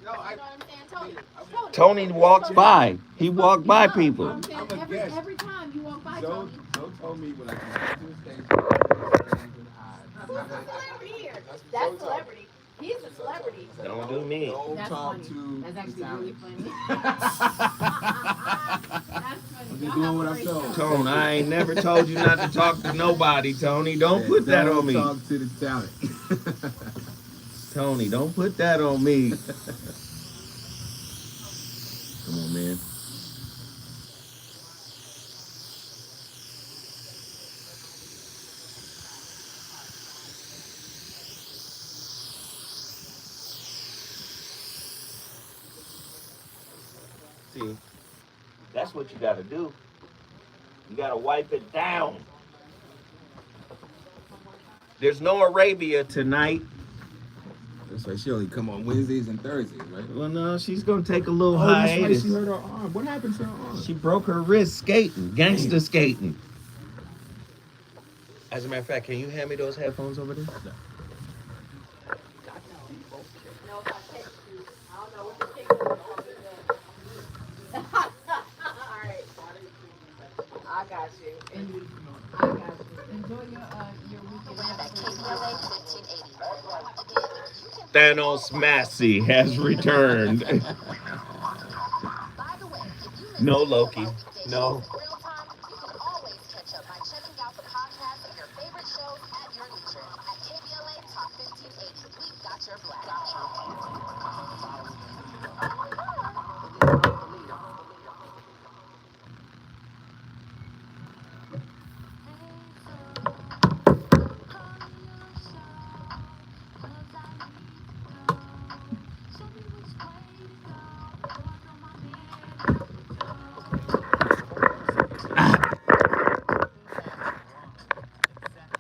No, You know what I'm saying? Tony walks by. He walked by people. I'm saying every time you walk by, Tony. Joe told me when I come back to the station, I Who's the celebrity here? That's celebrity. He's a celebrity. Don't do me. Don't That's talk funny. to That's the actually really talent. funny. That's funny. I'm just Y'all doing have what a I'm great told. show. Tone, I ain't never told you not to talk to nobody, Tony. Don't put that on Don't me. talk to the talent. Tony, don't put that on me. Come on, man. See, that's what you gotta do. You gotta wipe it down. There's no Arabia tonight. That's right. She only come on Wednesdays and Thursdays, right? Well, no, she's gonna take a little That's right. hiatus. She hurt her arm. What happened to her arm? She broke her wrist skating, gangster skating. As a matter of fact, can you hand me those headphones over there? No, if I text you, I don't know what the text is. All right. I got you. I got you. Enjoy your weekend. Thanos Massey has returned. No, Loki. No.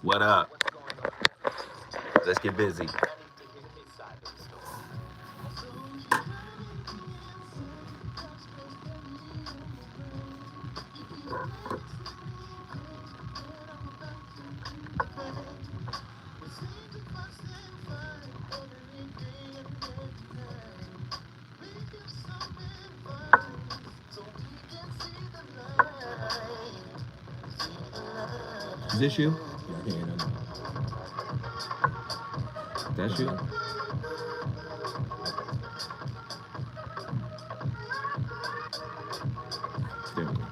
What up? Let's get busy. Is this you? Yeah, I know. That's you? There we go.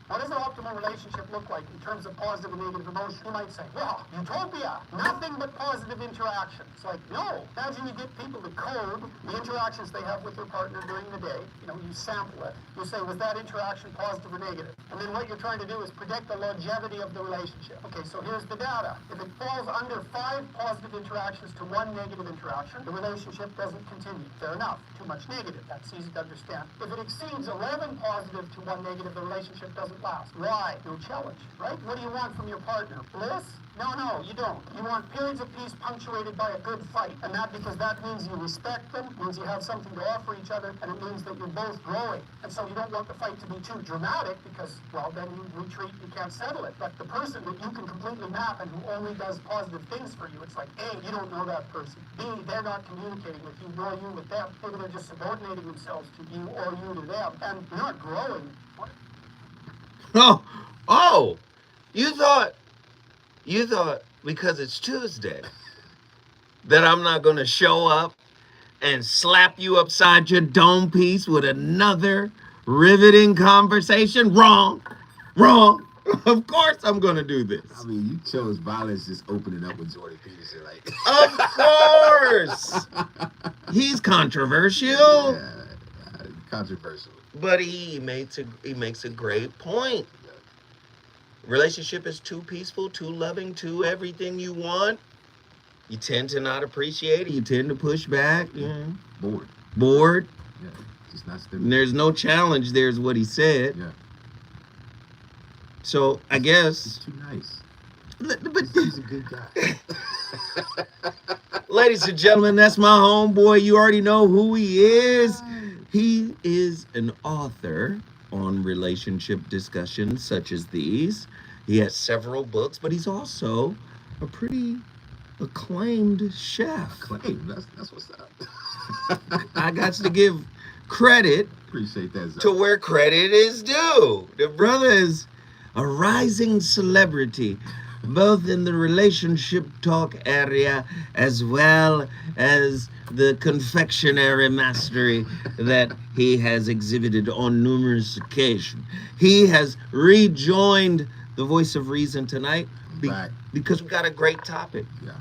What does an optimal relationship look like in terms of positive and negative emotion? You might say, well, utopia, nothing but positive interaction. It's like, no. Imagine you get people to code the interactions they have with their partner during the day. You sample it. You say, was that interaction positive or negative? And then what you're trying to do is predict the longevity of the relationship. Okay, so here's the data. If it falls under 5 positive interactions to 1 negative interaction, the relationship doesn't continue. Fair enough. Too much negative. That's easy to understand. If it exceeds 11 positive to 1 negative, the relationship doesn't last. Why? why? No challenge, right? What do you want from your partner? Bliss? No, you don't. You want periods of peace punctuated by a good fight. And that because that means you respect them, means you have something to offer each other, and it means that you're both growing. And so you don't want the fight to be too dramatic because, well, then you retreat, you can't settle it. But the person that you can completely map and who only does positive things for you, it's like, A, you don't know that person. B, they're not communicating with you, nor you with them. Maybe they're just subordinating themselves to you or you to them. And you're not growing. What? Oh, you thought because it's Tuesday that I'm not going to show up and slap you upside your dome piece with another riveting conversation? Wrong. Of course I'm going to do this. I mean, you chose violence just opening up with Jordan Peterson. Like, Of course. He's controversial. yeah, controversial. But he makes a great point. Relationship is too peaceful, too loving, too everything you want. You tend to not appreciate it. You tend to push back. Yeah. Bored. Yeah, just not And stimulating. there's no challenge. There's what he said. Yeah, So I guess. it's too nice. But He's a good guy. ladies and gentlemen, that's my homeboy. You already know who he is. He is an author on relationship discussions such as these. He has several books, but he's also a pretty acclaimed chef. Claim. That's what's up. I got to give credit Appreciate that, Zach. to where credit is due. The brother is a rising celebrity, both in the relationship talk area as well as the confectionery mastery that he has exhibited on numerous occasions. He has rejoined the Voice of Reason tonight Back. because we got a great topic. Yeah.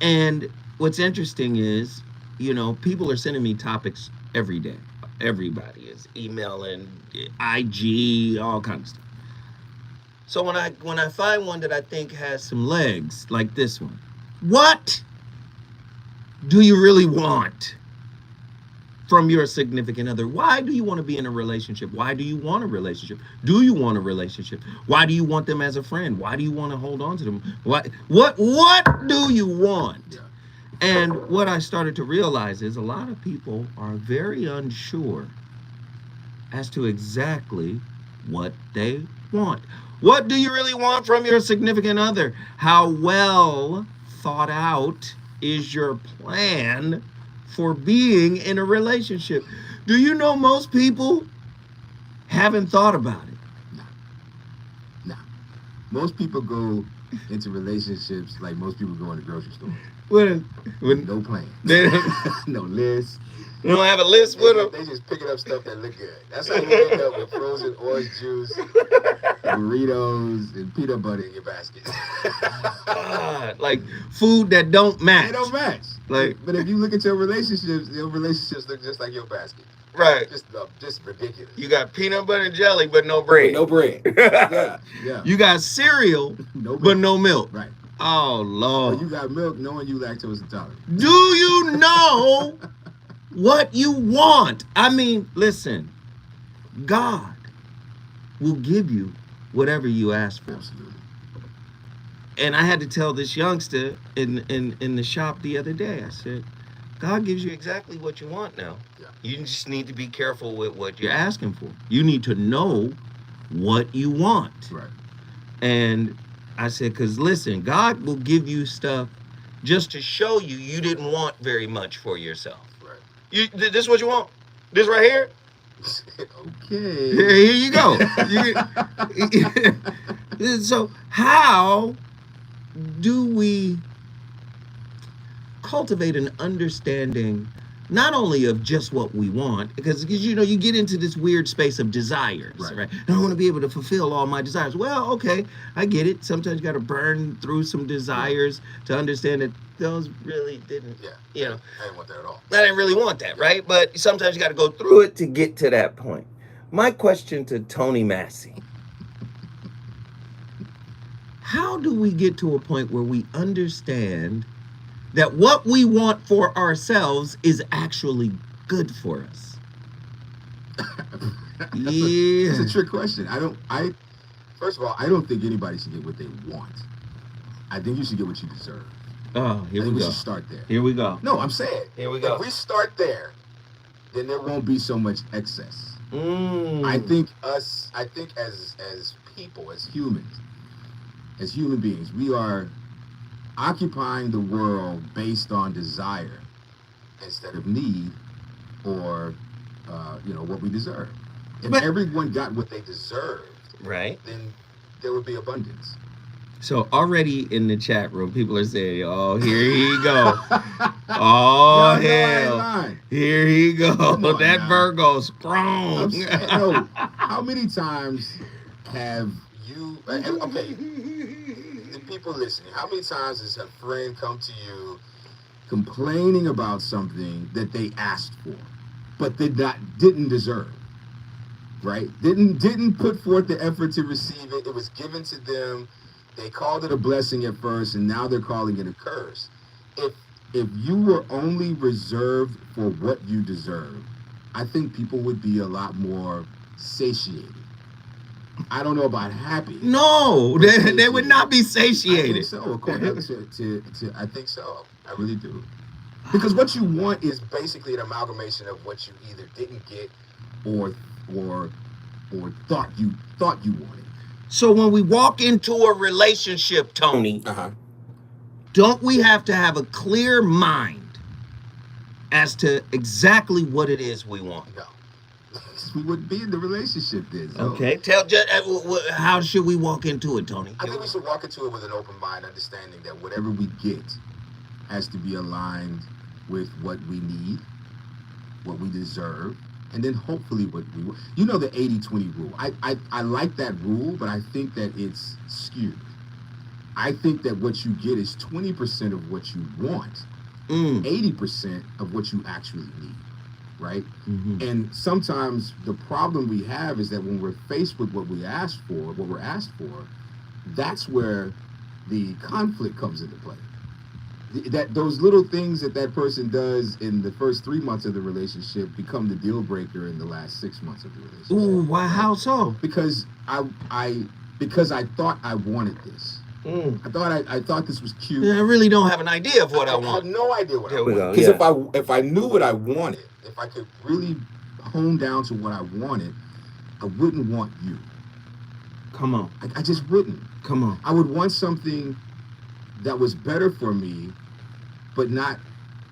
And what's interesting is, people are sending me topics every day. Everybody is emailing, IG, all kinds of stuff. So when I find one that I think has some legs, like this one, what do you really want from your significant other? Why do you want to be in a relationship? Why do you want a relationship? Do you want a relationship? Why do you want them as a friend? Why do you want to hold on to them? What do you want? Yeah. And what I started to realize is a lot of people are very unsure as to exactly what they want. What do you really want from your significant other? How well thought out is your plan for being in a relationship? Do you know most people haven't thought about it? Nah. Most people go into relationships like most people go in the grocery store. When No plan. they No list. don't have a list with them. They just picking up stuff that look good. That's how you end up with frozen orange juice, burritos, and peanut butter in your basket. God, like food that don't match. They don't match. Like, But if you look at your relationships look just like your basket. right. Just ridiculous. You got peanut butter and jelly, but no bread. No bread. Yeah. You got cereal, No but no milk. Right. Oh, Or Lord. you got milk knowing you lactose intolerant. Do you know what you want? I mean, listen, God will give you whatever you ask for. Absolutely. And I had to tell this youngster in the shop the other day, I said, God gives you exactly what you want now. Yeah. You just need to be careful with what you're asking for. You need to know what you want. Right. And I said, because listen, God will give you stuff just to show you didn't want very much for yourself. Right. This is what you want? This right here? Okay. Here you go. So how do we cultivate an understanding not only of just what we want, because you get into this weird space of desires, right? I want to be able to fulfill all my desires. Well, okay, I get it. Sometimes you got to burn through some desires to understand that those really didn't, Yeah. you know. I didn't want that at all. I didn't really want that, right? But sometimes you got to go through it to get to that point. My question to Tony Massey: how do we get to a point where we understand that what we want for ourselves is actually good for us? Yeah. It's a trick question. First of all, I don't think anybody should get what they want. I think you should get what you deserve. Oh, here I we think we go. should start there. Here we go. No, I'm saying. Here we go. If we start there, then there won't be so much excess. Mm. I think as people, as humans, as human beings, we are occupying the world based on desire instead of need or what we deserve. If everyone got what they deserved, Right. then there would be abundance. So already in the chat room, people are saying, "Oh, here he go! Oh hell, here he go! That now. Virgo strong." I'm saying, no. How many times have you? Okay, the people listening. How many times has a friend come to you complaining about something that they asked for, but didn't deserve? Right? Didn't put forth the effort to receive it. It was given to them. They called it a blessing at first, and now they're calling it a curse. If you were only reserved for what you deserve, I think people would be a lot more satiated. I don't know about happy. No, they would not be I satiated. think so. According I think so. I really do. Because what you want is basically an amalgamation of what you either didn't get or thought you wanted. So when we walk into a relationship, Tony, don't we have to have a clear mind as to exactly what it is we want? No. We wouldn't be in the relationship then. So. Okay. How should we walk into it, Tony? I think we should walk into it with an open mind, understanding that whatever we get has to be aligned with what we need, what we deserve, and then hopefully what we want. You know the 80-20 rule. I like that rule, but I think that it's skewed. I think that what you get is 20% of what you want, 80% of what you actually need, right? Mm-hmm. And sometimes the problem we have is that when we're faced with what we're asked for, that's where the conflict comes into play. That those little things that person does in the first 3 months of the relationship become the deal breaker in the last 6 months of the relationship. Ooh, why? How so? Because I thought I wanted this. I thought this was cute. Yeah, I really don't have an idea of what I want. I have no idea what I want. Because if I knew what I wanted, if I could really hone down to what I wanted, I wouldn't want you. Come on. I just wouldn't. Come on. I would want something that was better for me, but not,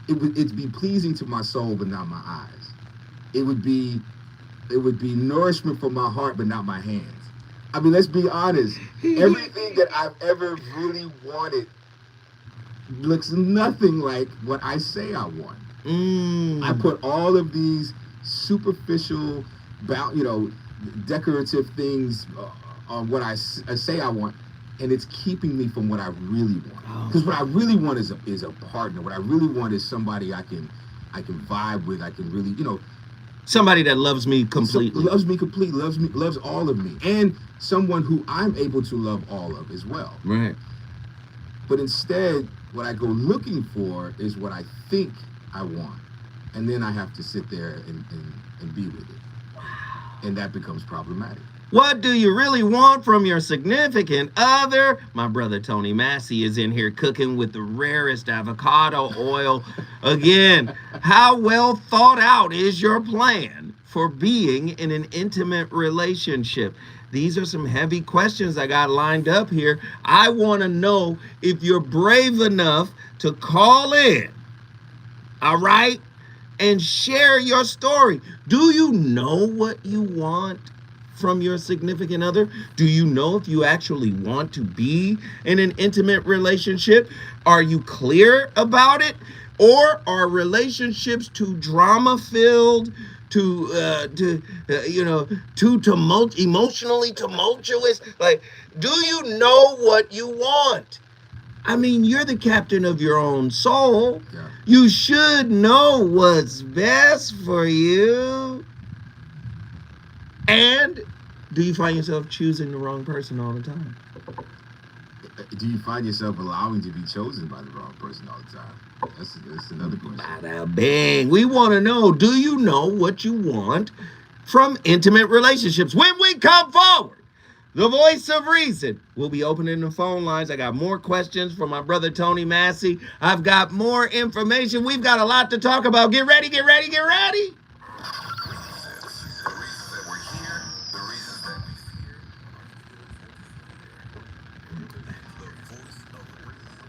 it'd be pleasing to my soul, but not my eyes. It would be nourishment for my heart, but not my hands. I mean, let's be honest. Everything that I've ever really wanted looks nothing like what I say I want. I put all of these superficial, decorative things on what I say I want, and it's keeping me from what I really want. Because what I really want is a partner. What I really want is somebody I can vibe with. I can really, somebody that loves me completely. Loves all of me. And someone who I'm able to love all of as well. Right. But instead, what I go looking for is what I think I want. And then I have to sit there and be with it. Wow. And that becomes problematic. What do you really want from your significant other? My brother Tony Massey is in here cooking with the rarest avocado oil. Again, how well thought out is your plan for being in an intimate relationship? These are some heavy questions I got lined up here. I want to know if you're brave enough to call in, all right, and share your story. Do you know what you want from your significant other? Do you know if you actually want to be in an intimate relationship? Are you clear about it? Or are relationships too drama-filled, too emotionally tumultuous? Like, do you know what you want? I mean, you're the captain of your own soul. Yeah. You should know what's best for you. And do you find yourself choosing the wrong person all the time? Do you find yourself allowing to be chosen by the wrong person all the time? That's another question. Bada bang. We want to know, do you know what you want? from intimate relationships. When we come forward, the voice of reason, we'll be opening the phone lines. I got more questions from my brother Tony Massey. I've got more information. We've got a lot to talk about. Get ready, get ready, get ready.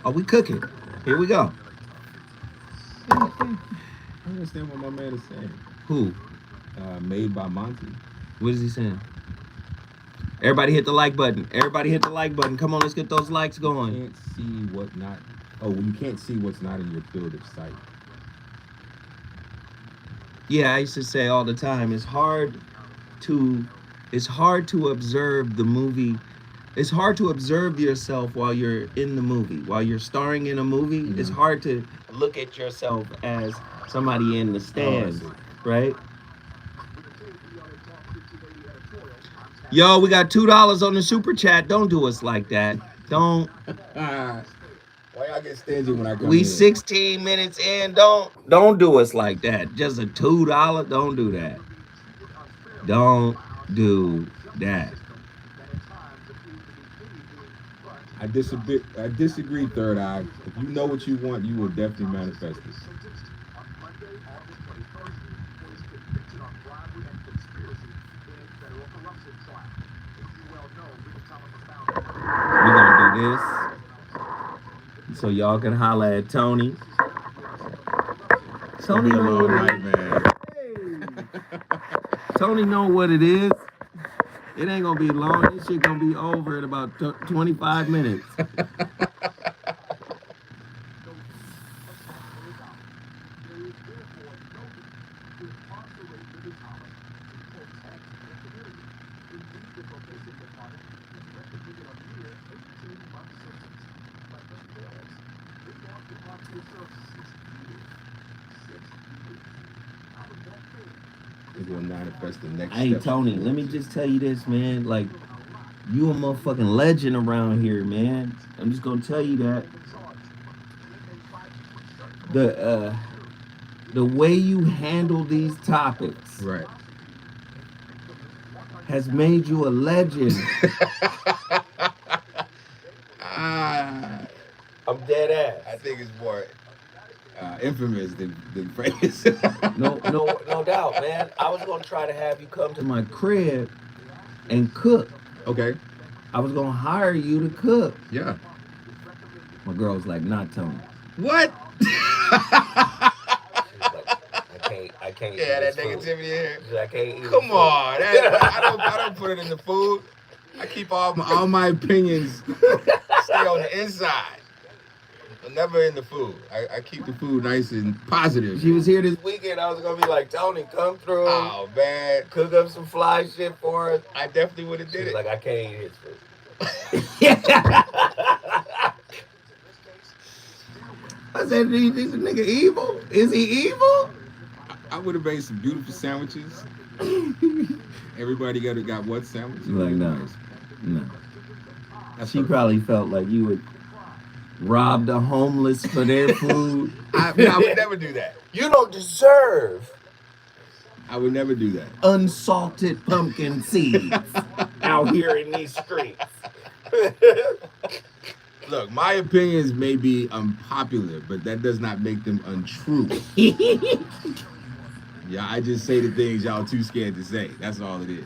Are we cooking? Here we go. I don't understand what my man is saying. Who? Made by Monty. What is he saying? Everybody hit the like button. Everybody hit the like button. Come on, let's get those likes going. You can't see what not. Oh, you can't see what's not in your field of sight. Yeah, I used to say all the time, it's hard to observe the movie. It's hard to observe yourself while you're in the movie. While you're starring in a movie, it's hard to look at yourself as somebody in the stands, right? Yo, we got $2 on the super chat. Don't do us like that. Don't. Why y'all get stingy when I come We in? 16 minutes in. Don't do us like that. Just a $2. Don't do that. Don't do that. I disagree, Third Eye. If you know what you want, you will definitely manifest it. We're gonna do this so y'all can holler at Tony. Tony know what it is. Tony know what it is. It ain't gonna be long. This shit gonna be over in about 25 minutes. It will manifest the next Hey step. Tony, let me just tell you this, man. Like, you a motherfucking legend around here, man. I'm just gonna tell you that. The way you handle these topics Right. has made you a legend. I'm dead ass. I think it's more infamous than famous. No doubt, man. I was gonna try to have you come to my crib and cook. Okay. I was gonna hire you to cook. Yeah. My girl was like, "Not Tony." What? I can't. Yeah, that negativity in here. I can't eat. Come on, I don't put it in the food. I keep all my opinions stay on the inside, but never in the food. I keep the food nice and positive. She was here this weekend. I was gonna be like, "Tony, come through. Oh man, Cook up some fly shit for us." I definitely would have did it. Like, I can't eat his food. I said, "Do you think the nigga evil? Is he evil?" I would have made some beautiful sandwiches. Everybody got what sandwich? Like, no. She probably felt like you would rob the homeless for their food. I would never do that. You don't deserve I would never do that. unsalted pumpkin seeds out here in these streets. Look, my opinions may be unpopular, but that does not make them untrue. Yeah, I just say the things y'all too scared to say. That's all it is.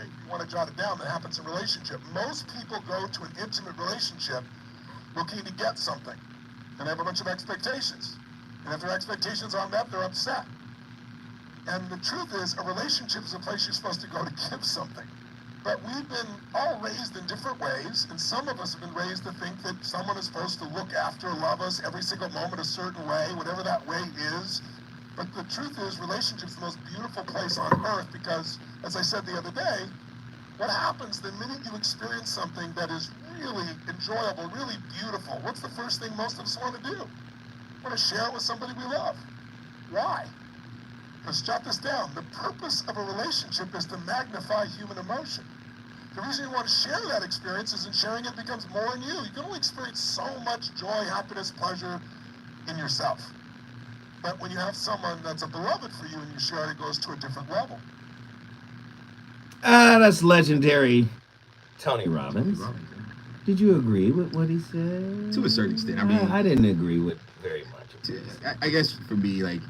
you want to jot it down, that happens in a relationship. Most people go to an intimate relationship looking to get something. And they have a bunch of expectations. And if their expectations aren't met, they're upset. And the truth is, a relationship is a place you're supposed to go to give something. But we've been all raised in different ways, and some of us have been raised to think that someone is supposed to look after, love us every single moment a certain way, whatever that way is. But the truth is, relationships are the most beautiful place on earth because, as I said the other day, what happens the minute you experience something that is really enjoyable, really beautiful? What's the first thing most of us want to do? We want to share it with somebody we love. Why? Let's jot this down. The purpose of a relationship is to magnify human emotion. The reason you want to share that experience is in sharing it becomes more in you. You can only experience so much joy, happiness, pleasure in yourself. But when you have someone that's a beloved for you and you share it, it goes to a different level. That's legendary Tony Robbins. Did you agree with what he said? To a certain extent. I mean, I didn't agree with very much of this. I guess for me, like,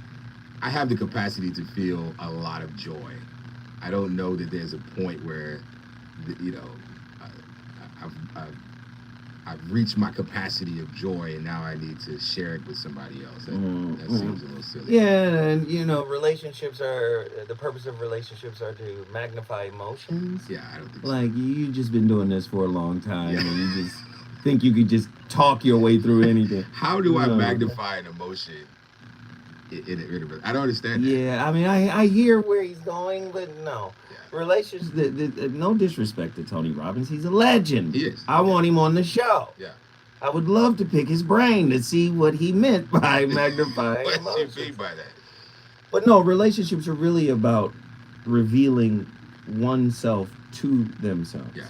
I have the capacity to feel a lot of joy. I don't know that there's a point where, you know, I've reached my capacity of joy and now I need to share it with somebody else. That seems a little silly. Yeah, and you know, the purpose of relationships are to magnify emotions. Yeah, I don't think so. Like, you just been doing this for a long time and you just think you could just talk your way through anything. How do I magnify an emotion? I don't understand that. Yeah, I mean, I hear where he's going, but no. Yeah. Relations, no disrespect to Tony Robbins. He's a legend. He is. I want him on the show. Yeah. I would love to pick his brain to see what he meant by magnifying What emotions. do you mean by that? But no, relationships are really about revealing oneself to themselves. Yeah.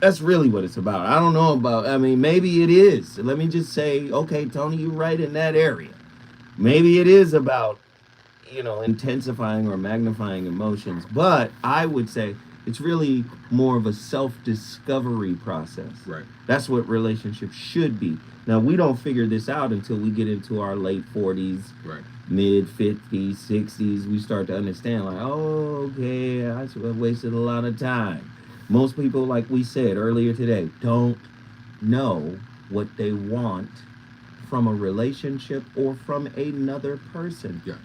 That's really what it's about. I don't know about, I mean, maybe it is. Let me just say, okay, Tony, you're right in that area. Maybe it is about, you know, intensifying or magnifying emotions. But I would say it's really more of a self-discovery process. Right. That's what relationships should be. Now, we don't figure this out until we get into our late 40s, Right. mid 50s, 60s. We start to understand, like, oh, okay, I wasted a lot of time. Most people, like we said earlier today, don't know what they want from a relationship or from another person. Yeah.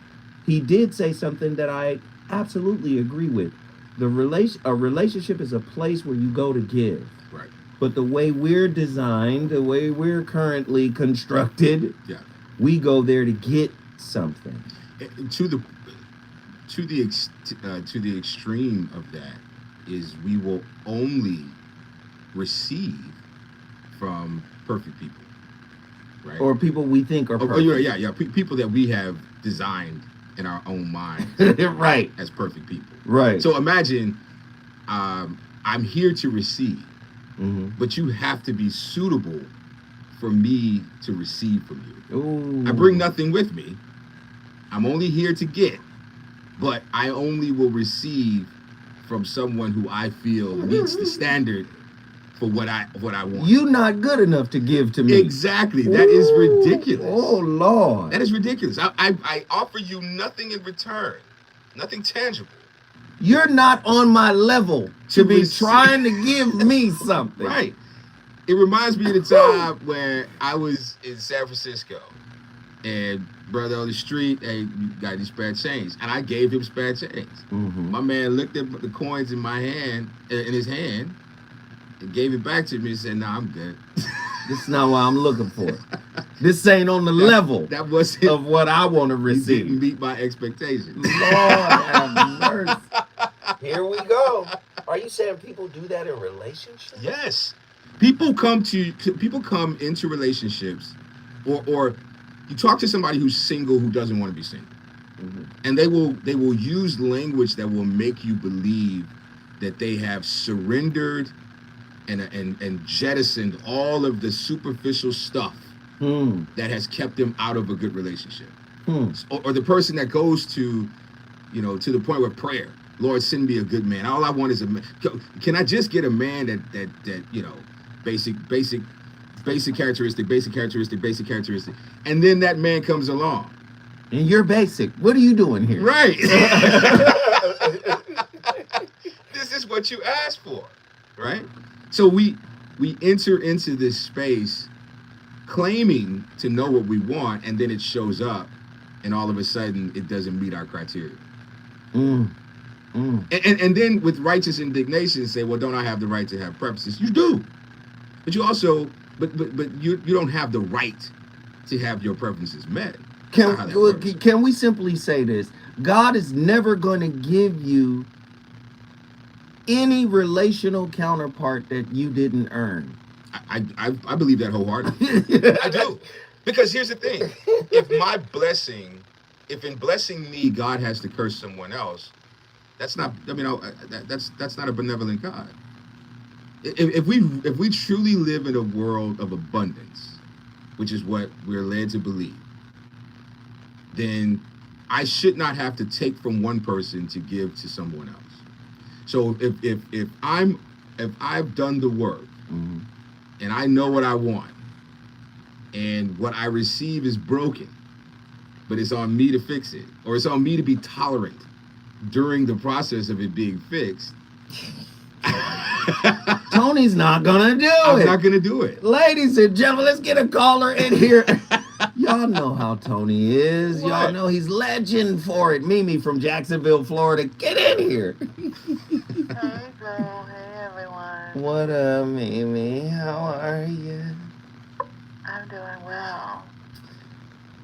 He did say something that I absolutely agree with. A relationship is a place where you go to give. Right. But the way we're designed, the way we're currently constructed, Yeah. we go there to get something. To the extreme of that is we will only receive from perfect people. Right. Or people we think are perfect. Yeah. People that we have designed in our own mind Right. as perfect people. Right. So imagine I'm here to receive, but you have to be suitable for me to receive from you. Ooh. I bring nothing with me. I'm only here to get, but I only will receive from someone who I feel meets the standard for what I want. You're not good enough to give to me. Exactly. That is ridiculous. Oh, Lord. That is ridiculous. I offer you nothing in return, nothing tangible. You're not on my level to be receive. trying to give me something. Right. It reminds me of the time when I was in San Francisco and brother on the street, hey, you got these spare change. And I gave him spare change. My man looked at the coins in my hand, in his hand, and gave it back to me and said, "Nah, I'm good." This is not what I'm looking for. This ain't on the level That was of what I want to He receive. didn't meet my expectations. Lord have mercy. Here we go. Are you saying people do that in relationships? Yes. People come into relationships, or you talk to somebody who's single who doesn't want to be single, and they will use language that will make you believe that they have surrendered and jettisoned all of the superficial stuff that has kept them out of a good relationship. Or the person that goes to the point where prayer, Lord, send me a good man. All I want is a man. Can I just get a man that basic characteristic, and then that man comes along. And you're basic. What are you doing here? Right. This is what you asked for, right? So we enter into this space claiming to know what we want, and then it shows up, and all of a sudden it doesn't meet our criteria. Mm. And then with righteous indignation say, well, don't I have the right to have preferences? You do, but you also but you don't have the right to have your preferences met. That's not how that works. Can we simply say this? God is never going to give you any relational counterpart that you didn't earn. I believe that wholeheartedly. I do, because here's the thing: if in blessing me, God has to curse someone else, that's not. I mean, that's not a benevolent God. If we truly live in a world of abundance, which is what we're led to believe, then I should not have to take from one person to give to someone else. So if I've done the work, Mm-hmm. and I know what I want, and what I receive is broken, but it's on me to fix it, or it's on me to be tolerant during the process of it being fixed. Tony's not gonna do I'm it. not gonna do it. Ladies and gentlemen, let's get a caller in here. Y'all know how Tony is. What? Y'all know he's legend for it. Mimi from Jacksonville, Florida. Get in here. Hey, girl. Hey, everyone. What up, Mimi? How are you? I'm doing well.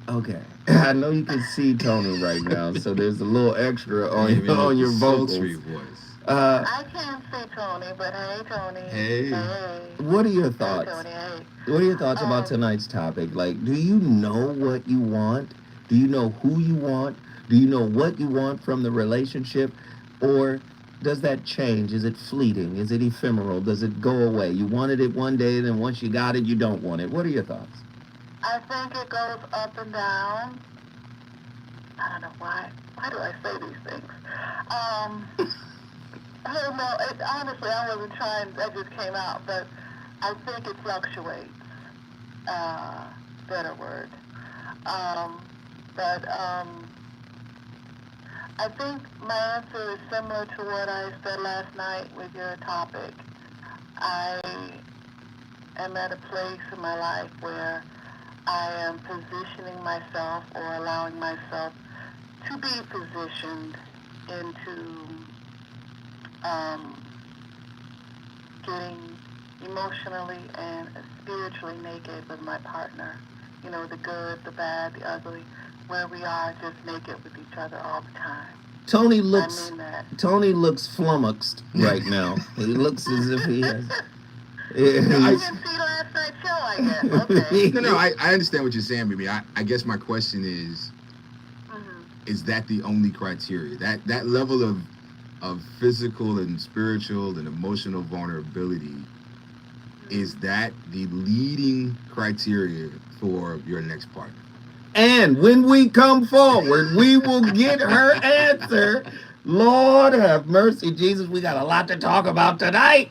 Okay. I know you can see Tony right now, so there's a little extra on your vocals. Sultry voice. I can't see Tony, but hey, Tony. Hey. Hey. What are your Hey, thoughts? Tony. Hey. What are your thoughts about tonight's topic? Like, do you know what you want? Do you know who you want? Do you know what you want from the relationship? Or does that change? Is it fleeting? Is it ephemeral? Does it go away? You wanted it one day, then once you got it, you don't want it. What are your thoughts? I think it goes up and down. I don't know why. Why do I say these things? I don't know. Honestly, I wasn't trying. That just came out. But I think it fluctuates. Better word. I think my answer is similar to what I said last night with your topic. I am at a place in my life where I am positioning myself or allowing myself to be positioned into getting emotionally and spiritually naked with my partner. You know, the good, the bad, the ugly, where we are just naked with each other all the time. Tony I looks mean that. Tony looks flummoxed right now. He looks as if he has. You didn't see last night's show, I guess. Okay. No, I understand what you're saying, baby. I guess my question is that the only criteria? That level of physical and spiritual and emotional vulnerability, is that the leading criteria for your next partner? And when we come forward, we will get her answer. Lord have mercy, Jesus. We got a lot to talk about tonight.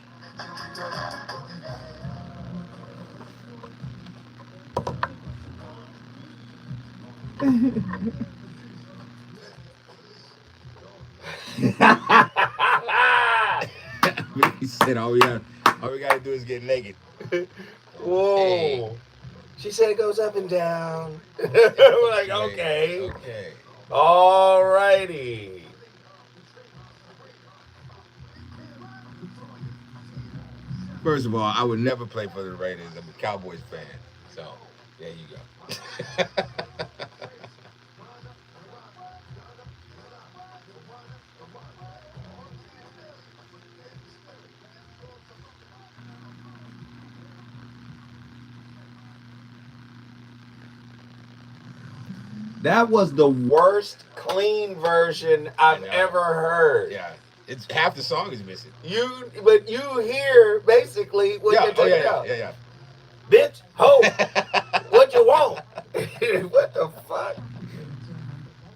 He said all we gotta do is get naked. Whoa. Hey. She said it goes up and down. We're like, okay. Okay. All righty. First of all, I would never play for the Raiders. I'm a Cowboys fan. So, there you go. That was the worst clean version I've I know. ever heard. Yeah. It's half the song is missing. But you hear basically what they're taking out. Yeah. Bitch, ho, what you want? What the fuck?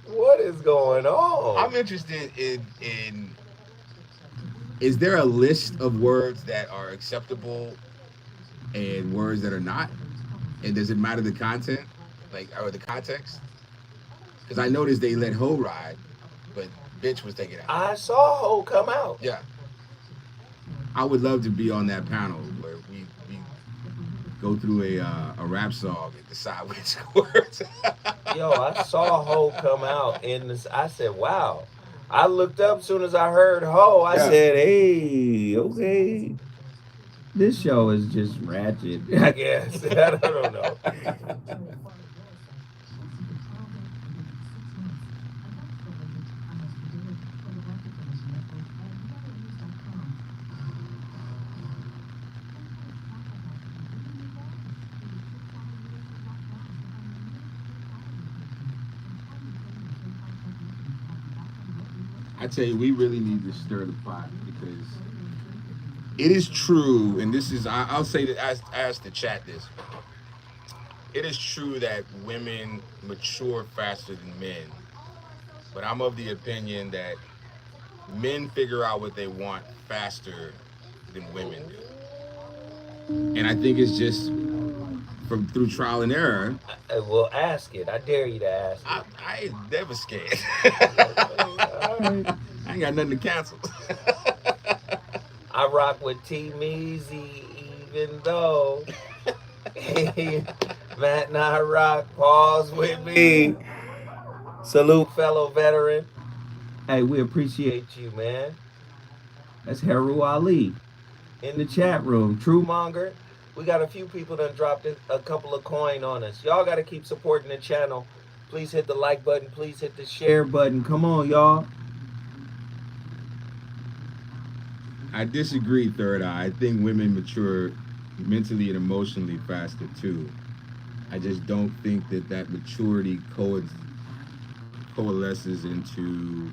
What is going on? I'm interested in is there a list of words that are acceptable and words that are not? And does it matter the content? Like, or the context? Because I noticed they let ho ride, but bitch was taken out. I saw ho come out. Yeah. I would love to be on that panel where we go through a rap song and decide which words. Yo, I saw Ho come out in this. I said, "Wow." I looked up soon as I heard Ho. I Yeah. said, "Hey, okay." This show is just ratchet, I guess. I don't know. I tell you, we really need to stir the pot because it is true, and this is I'll say that as the chat this. It is true that women mature faster than men, but I'm of the opinion that men figure out what they want faster than women do. And I think it's just from through trial and error. Well, ask it. I dare you to ask it. I ain't never scared. I ain't got nothing to cancel. I rock with T Measy, even though Matt and I rock. Pause with me. Salute, fellow veteran. Hey, we appreciate you, man. That's Haru Ali in the chat room. True Monger. We got a few people that dropped a couple of coin on us. Y'all got to keep supporting the channel. Please hit the like button. Please hit the share button. Come on, y'all. I disagree, Third Eye. I think women mature mentally and emotionally faster too. I just don't think that maturity coalesces into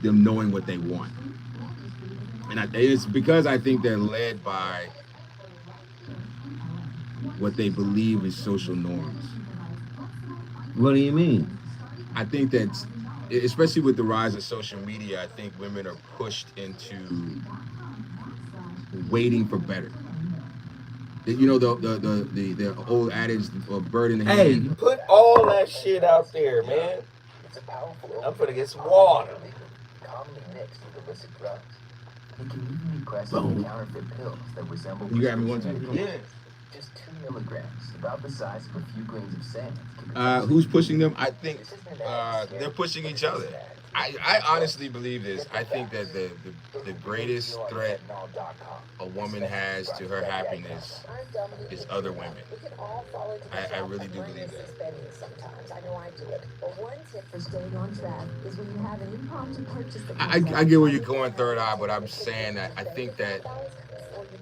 them knowing what they want. And it's because I think they're led by what they believe is social norms. What do you mean? I think that, especially with the rise of social media, I think women are pushed into waiting for better. You know the old adage of bird in the Hey, hand. put all that shit out there, man. I'm gonna get some water. Commonly mixed with illicit drugs. It can even be pressed in counterfeit pills that resemble You got me one prescription time. medication. Just 2 milligrams, about the size of a few grains of sand. Who's pushing them? I think they're pushing each other. I honestly believe this. I think that the greatest threat a woman has to her happiness is other women. I really do believe that. Sometimes I know I do it. But one tip for staying on track is when you have an impromptu purchase. I get where you're going, Third Eye, but I'm saying that I think that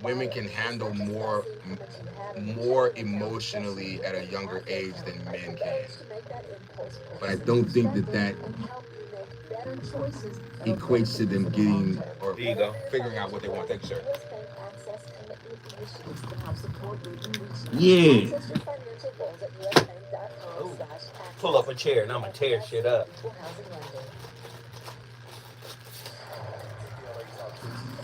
women can handle more emotionally at a younger age than men can. But I don't think that equates to them getting or figuring out what they want. Thank you, sir. Yeah. Pull up a chair and I'm gonna tear shit up.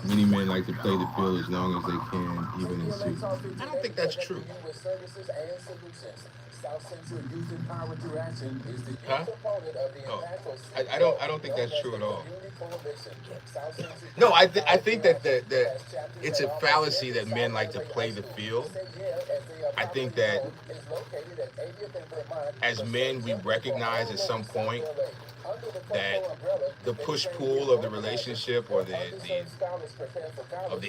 Many men like to play the field as long as they can, even in suit. I don't think that's true. Huh? Oh, I don't think that's true at all. No, I think that it's a fallacy that men like to play the field. I think that as men, we recognize at some point that the push-pull of the relationship or the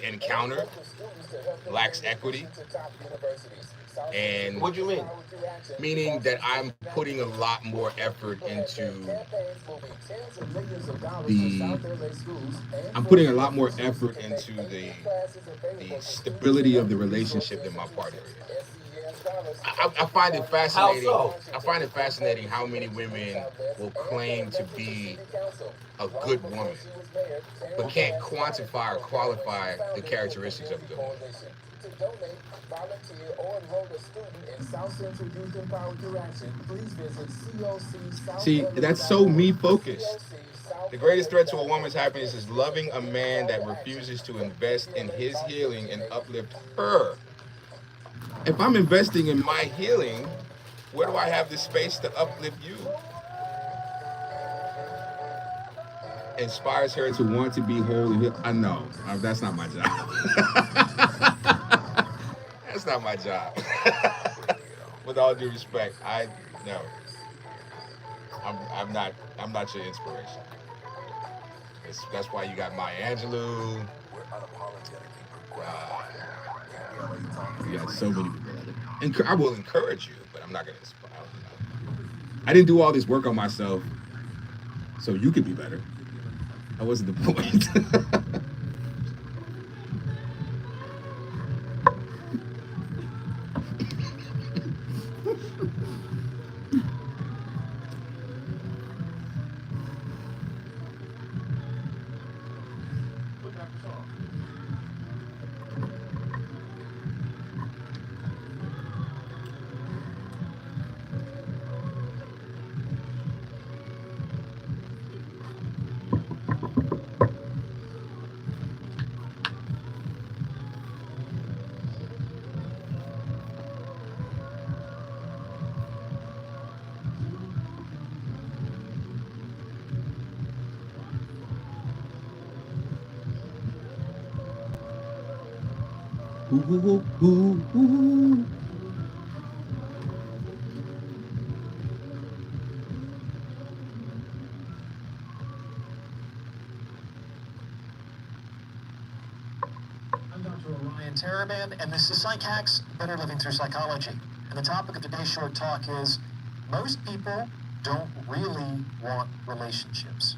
encounter lacks equity. And What do you mean? Meaning that I'm putting a lot more effort into the stability of the relationship than my partner is. I find it fascinating. How so? I find it fascinating how many women will claim to be a good woman, but can't quantify or qualify the characteristics of a good woman. See, that's so me focused. The greatest threat to a woman's happiness is loving a man that refuses to invest in his healing and uplift her. If I'm investing in my healing, where do I have the space to uplift you? inspires her to want to be whole and healed. I know that's not my job. That's not my job. With all due respect, I no, I'm not your inspiration. That's why you got Maya Angelou. You got so many people like that. I will encourage you, but I'm not gonna inspire. I didn't do all this work on myself so you could be better. That wasn't the point. Ooh, ooh, ooh, ooh, ooh. I'm Dr. Orion Taraban, and this is Psych Hacks, Better Living Through Psychology. And the topic of today's short talk is, most people don't really want relationships.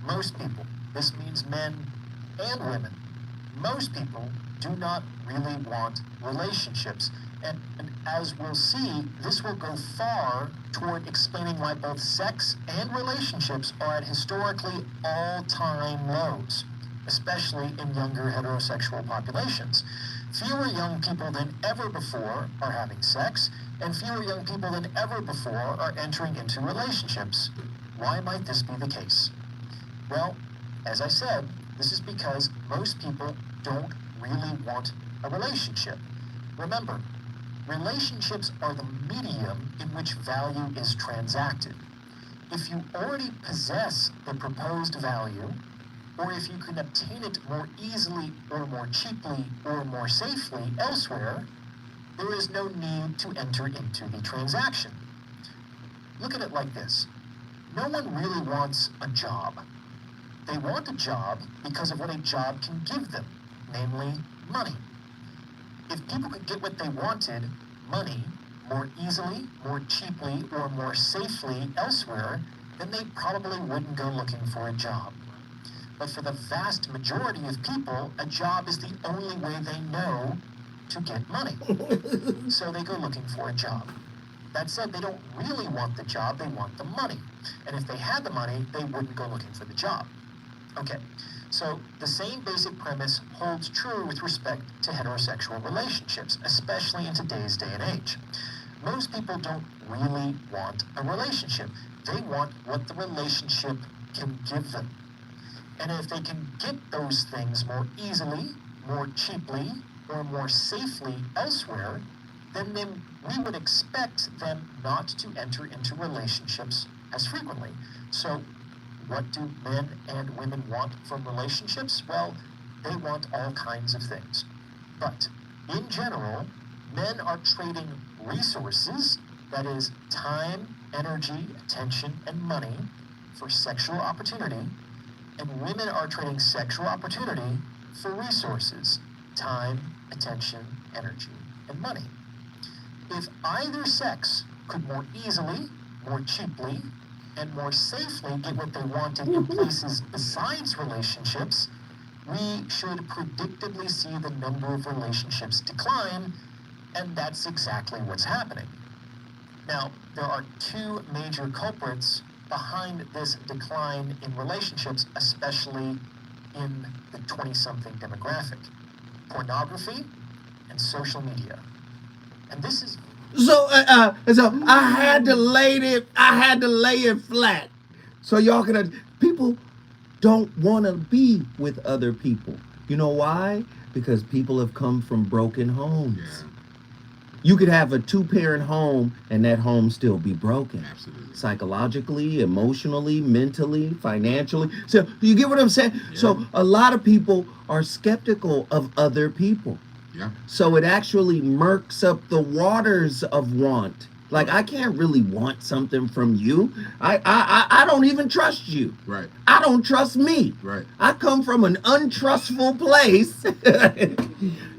Most people, this means men and women, most people do not really want relationships. And as we'll see, this will go far toward explaining why both sex and relationships are at historically all-time lows, especially in younger heterosexual populations. Fewer young people than ever before are having sex, and fewer young people than ever before are entering into relationships. Why might this be the case? Well, as I said, this is because most people don't really want a relationship. Remember, relationships are the medium in which value is transacted. If you already possess the proposed value, or if you can obtain it more easily or more cheaply or more safely elsewhere, there is no need to enter into the transaction. Look at it like this. No one really wants a job. They want a job because of what a job can give them, namely money. If people could get what they wanted, money, more easily, more cheaply, or more safely elsewhere, then they probably wouldn't go looking for a job. But for the vast majority of people, a job is the only way they know to get money. So they go looking for a job. That said, they don't really want the job, they want the money. And if they had the money, they wouldn't go looking for the job. Okay, so the same basic premise holds true with respect to heterosexual relationships, especially in today's day and age. Most people don't really want a relationship. They want what the relationship can give them. And if they can get those things more easily, more cheaply, or more safely elsewhere, then we would expect them not to enter into relationships as frequently. So what do men and women want from relationships? Well, they want all kinds of things. But in general, men are trading resources, that is time, energy, attention, and money, for sexual opportunity, and women are trading sexual opportunity for resources, time, attention, energy, and money. If either sex could more easily, more cheaply, and more safely get what they wanted in places besides relationships, we should predictably see the number of relationships decline, and that's exactly what's happening. Now, there are two major culprits behind this decline in relationships, especially in the 20-something demographic: pornography and social media. And this is So I had to lay it flat, so y'all can. People don't want to be with other people. You know why? Because people have come from broken homes. You could have a two-parent home and that home still be broken. Absolutely. Psychologically, emotionally, mentally, financially. So you get what I'm saying? Yeah. So a lot of people are skeptical of other people. Yeah. So it actually murks up the waters of want. Like, I can't really want something from you. I don't even trust you. Right. I don't trust me. Right. I come from an untrustful place.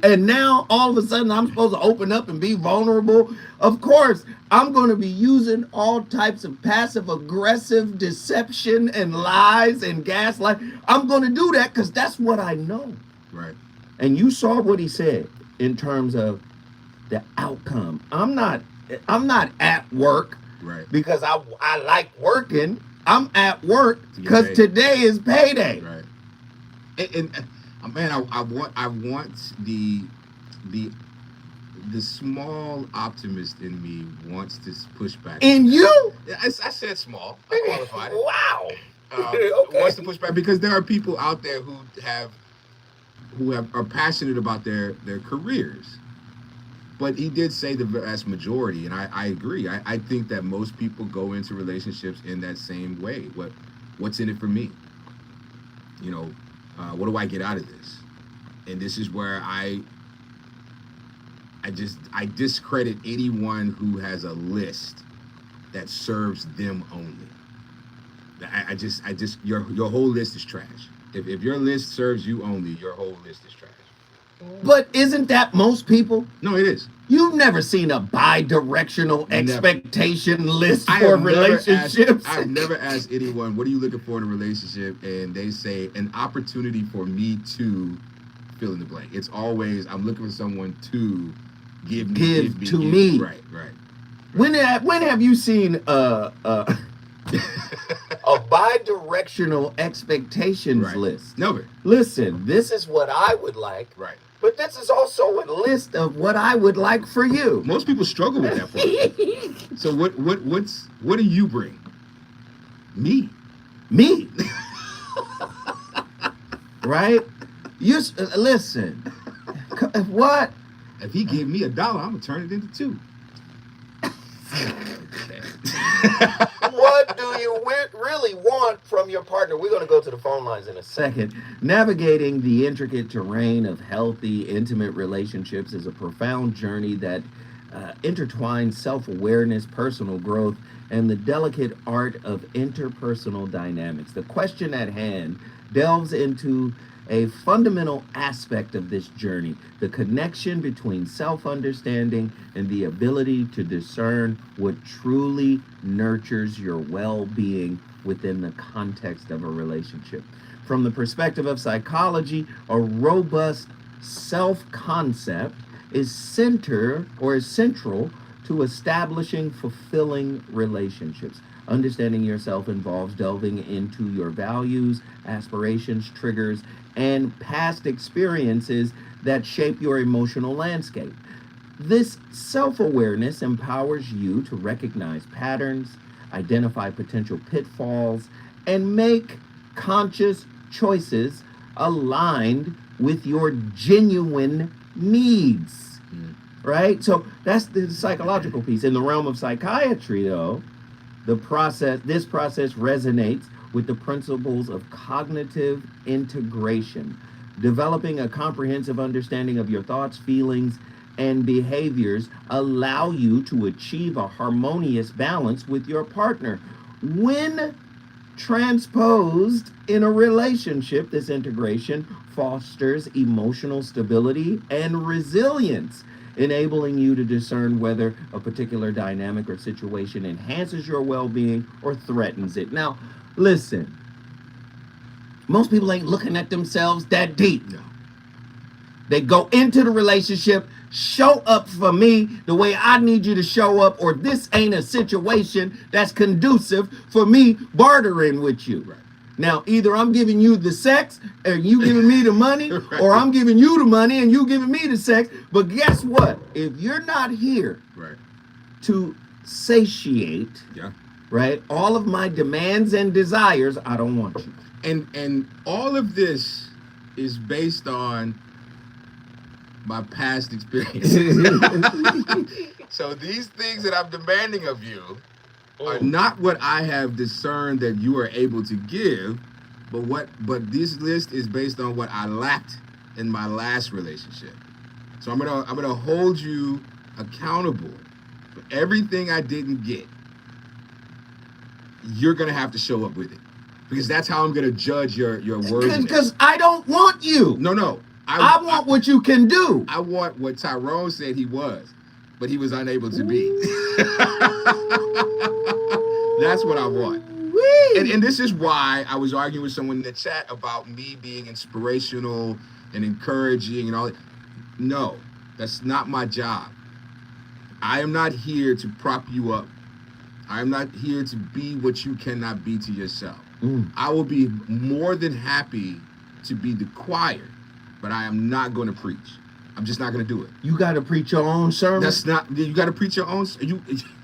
And now all of a sudden I'm supposed to open up and be vulnerable. Of course, I'm going to be using all types of passive aggressive deception and lies and gaslight. I'm going to do that because that's what I know. Right. And you saw what he said in terms of the outcome. I'm not at work Right. because I like working. I'm at work To get because paid. today is payday. Right. And man, I want the small optimist in me wants to push back. In you? I said small. I qualified it. Wow. Wants to push back because there are people out there who are passionate about their careers. But he did say the vast majority, and I agree. I think that most people go into relationships in that same way. What's in it for me? You know, what do I get out of this? And this is where I discredit anyone who has a list that serves them only. I just your whole list is trash. If your list serves you only, your whole list is trash. But isn't that most people? No, it is. You've never seen a bi-directional expectation list for relationships. I've never asked anyone, what are you looking for in a relationship? And they say, an opportunity for me to fill in the blank. It's always, I'm looking for someone to give me. Right. When have you seen a bi-directional expectations list? Never. Listen, this is what I would like. Right. But this is also a list of what I would like for you. Most people struggle with that part. So what do you bring? Me. Right? You listen. What? If he give me $1, I'm gonna turn it into 2. What do you really want from your partner? We're going to go to the phone lines in a second. Navigating the intricate terrain of healthy, intimate relationships is a profound journey that intertwines self-awareness, personal growth, and the delicate art of interpersonal dynamics. The question at hand delves into a fundamental aspect of this journey, the connection between self-understanding and the ability to discern what truly nurtures your well-being within the context of a relationship. From the perspective of psychology, a robust self-concept is central to establishing fulfilling relationships. Understanding yourself involves delving into your values, aspirations, triggers, and past experiences that shape your emotional landscape. This self-awareness empowers you to recognize patterns, identify potential pitfalls, and make conscious choices aligned with your genuine needs. Right? So that's the psychological piece. In the realm of psychiatry, though, this process resonates with the principles of cognitive integration. Developing a comprehensive understanding of your thoughts, feelings, and behaviors allow you to achieve a harmonious balance with your partner. When transposed in a relationship, this integration fosters emotional stability and resilience, enabling you to discern whether a particular dynamic or situation enhances your well-being or threatens it. Now, listen, most people ain't looking at themselves that deep. No. They go into the relationship, show up for me the way I need you to show up, or this ain't a situation that's conducive for me bartering with you. Right. Now, either I'm giving you the sex and you giving me the money, Right. or I'm giving you the money and you giving me the sex. But guess what? If you're not here Right. to satiate, Yeah. right, all of my demands and desires, I don't want you. And all of this is based on my past experience. So these things that I'm demanding of you are not what I have discerned that you are able to give, but this list is based on what I lacked in my last relationship. So I'm gonna hold you accountable for everything I didn't get. You're gonna have to show up with it, because that's how I'm gonna judge your worthiness. Because I don't want you. No. I want what you can do. I want what Tyrone said he was, but he was unable to be. That's what I want. And this is why I was arguing with someone in the chat about me being inspirational and encouraging and all that. No, that's not my job. I am not here to prop you up. I am not here to be what you cannot be to yourself. I will be more than happy to be the choir, but I am not going to preach. I'm just not going to do it. You got to preach your own sermon. That's not. You got to preach your own.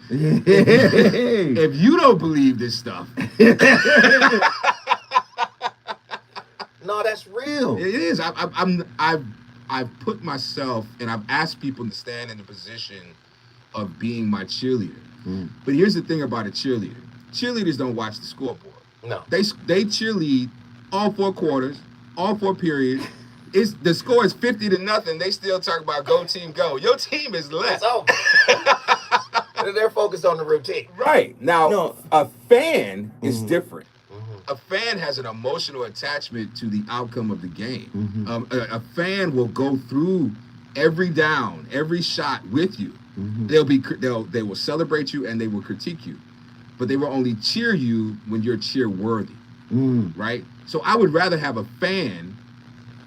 If you don't believe this stuff, no, that's real. It is. I've put myself and I've asked people to stand in the position of being my cheerleader. But here's the thing about a cheerleader. Cheerleaders don't watch the scoreboard. No. They cheerlead all 4 quarters, all 4 periods. The score is 50-0. They still talk about go team go. Your team is left. They're focused on the routine. Right. Now, a fan is different. A fan has an emotional attachment to the outcome of the game. A fan will go through every down, every shot with you. They will celebrate you and they will critique you, but they will only cheer you when you're cheer worthy. Right? So I would rather have a fan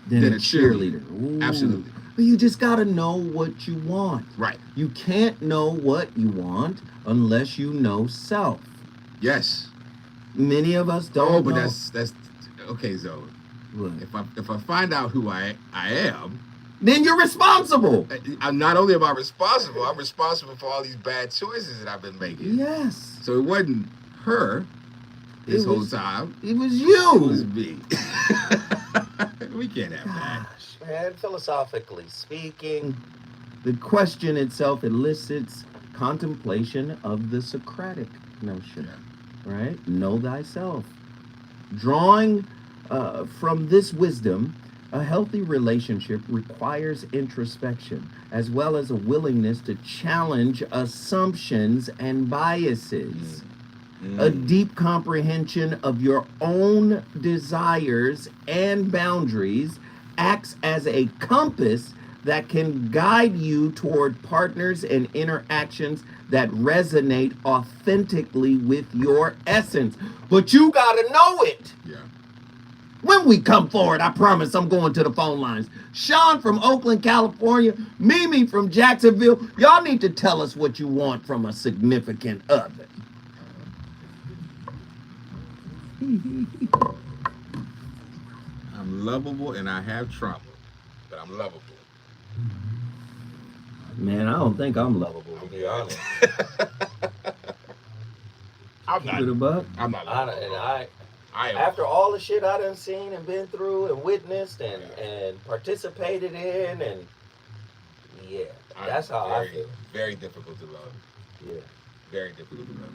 than a cheerleader. Absolutely. But you just got to know what you want. Right. You can't know what you want unless you know self. Yes. Many of us don't. Oh, but know. that's okay, Zoe. What? If I find out who I am, then you're responsible. I'm not only am I responsible, I'm responsible for all these bad choices that I've been making. Yes. So it wasn't her this whole time. It was you. It was me. We can't have that. Man, philosophically speaking, the question itself elicits contemplation of the Socratic notion, right? Know thyself. Drawing from this wisdom, a healthy relationship requires introspection, as well as a willingness to challenge assumptions and biases. A deep comprehension of your own desires and boundaries acts as a compass that can guide you toward partners and interactions that resonate authentically with your essence. But you gotta know it. Yeah. When we come forward, I promise I'm going to the phone lines. Sean from Oakland, California, Mimi from Jacksonville, y'all need to tell us what you want from a significant other. I'm lovable and I have trauma, but I'm lovable. Man, I don't think I'm lovable, to be honest. I'm not. I'm not lovable. I am. After all the shit I done seen and been through and witnessed and participated in, and yeah, that's how I feel. Very difficult to love. Yeah. Very difficult to love.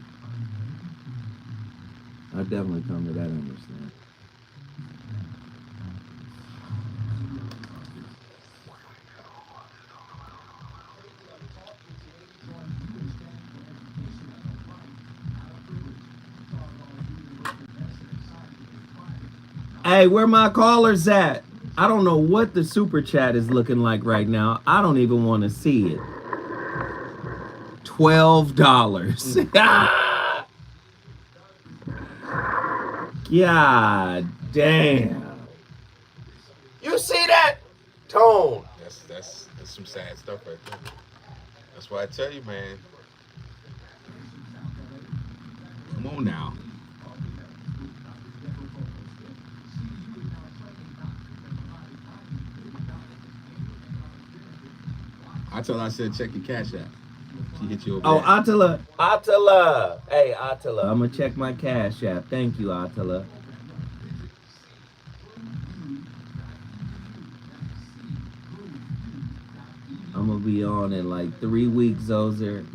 I definitely come to that understanding. Hey, where my callers at? I don't know what the super chat is looking like right now. I don't even want to see it. $12. God damn. You see that? Tone. That's some sad stuff right there. That's why I tell you, man. Come on now. I said check your cash app. She hit you over there. Attila. Hey, Attila. I'm going to check my cash app. Thank you, Attila. I'm gonna be on in like 3 weeks, Zozer,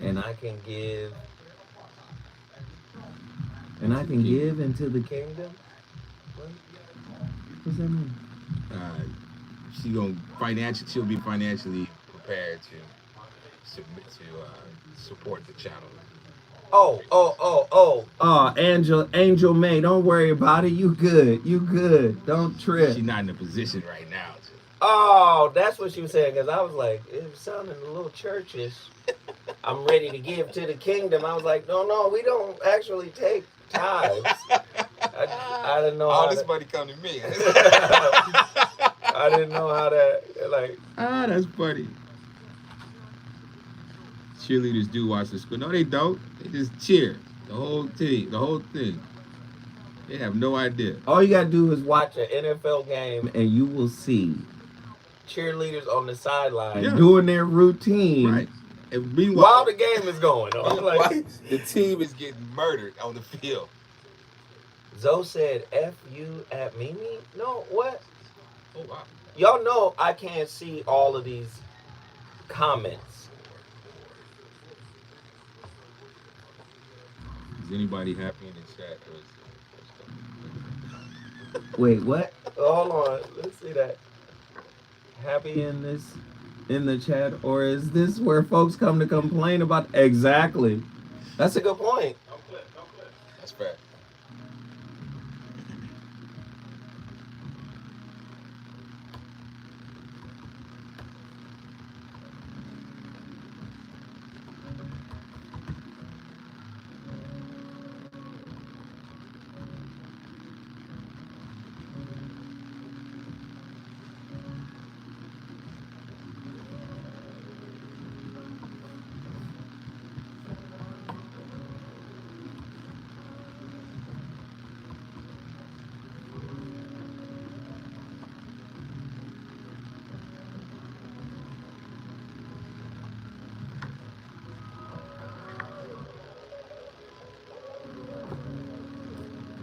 and I can give into the kingdom. What's that mean? She'll be financially prepared to submit to support the channel. Oh, Angel May, don't worry about it. You good. Don't trip. She's not in a position right now to. Oh, that's what she was saying, because I was like, it was sounding a little churchish. I'm ready to give to the kingdom. I was like, no, we don't actually take tithes. I didn't know all this money come to me. I didn't know how that, like. That's funny. Cheerleaders do watch the school. No, they don't. They just cheer. The whole thing. They have no idea. All you gotta do is watch an NFL game and you will see cheerleaders on the sideline doing their routine. Right. And meanwhile, while the game is going on. Like, the team is getting murdered on the field. Zoe said, F you at Mimi? No, what? Oh, wow. Y'all know I can't see all of these comments. Is anybody happy in the chat? Wait, what? Hold on. Let's see that. Happy in the chat? Or is this where folks come to complain about? Exactly. That's a good point. That's fair.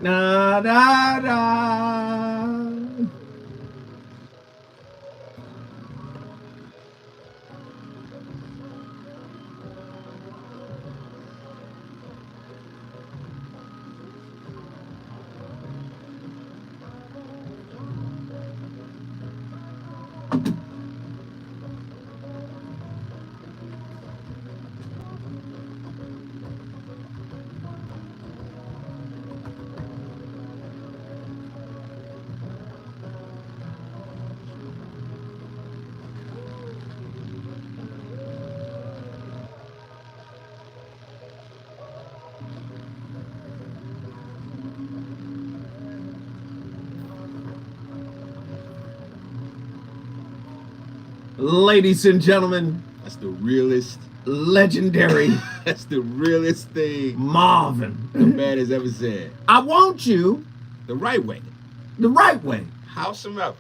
Na da da. Ladies and gentlemen, that's the realest, legendary, that's the realest thing Marvin the man has ever said. I want you the right way. The right way. Howsoever.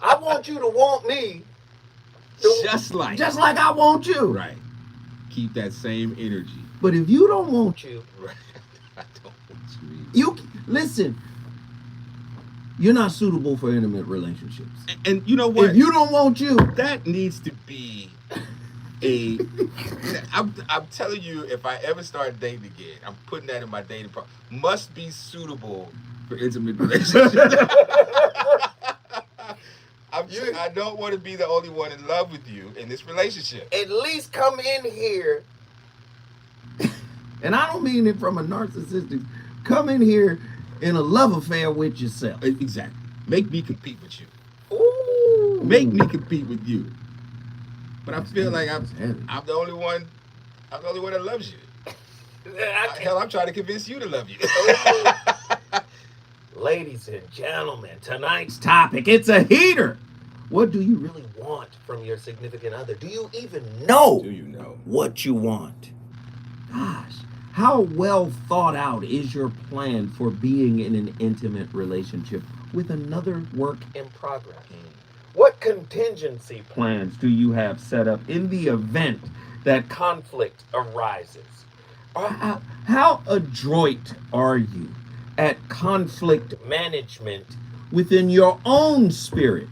I want you to want me. Just like I want you. Right. Keep that same energy. But if you don't want you, right. I don't want you listen. You're not suitable for intimate relationships. And you know what? If you don't want you, that needs to be I'm telling you, if I ever start dating again, I'm putting that in my dating profile. Must be suitable for intimate relationships. I don't want to be the only one in love with you in this relationship. At least come in here. And I don't mean it from a narcissistic. Come in here in a love affair with yourself. Exactly. Make me compete with you. Ooh. Make me compete with you. But I feel like I'm the only one. I'm the only one that loves you. Hell, I'm trying to convince you to love you. Ladies and gentlemen, tonight's topic, it's a heater. What do you really want from your significant other? Do you even know? Do you know what you want? Gosh. How well thought out is your plan for being in an intimate relationship with another work in progress? What contingency plans do you have set up in the event that conflict arises? How adroit are you at conflict management within your own spirit?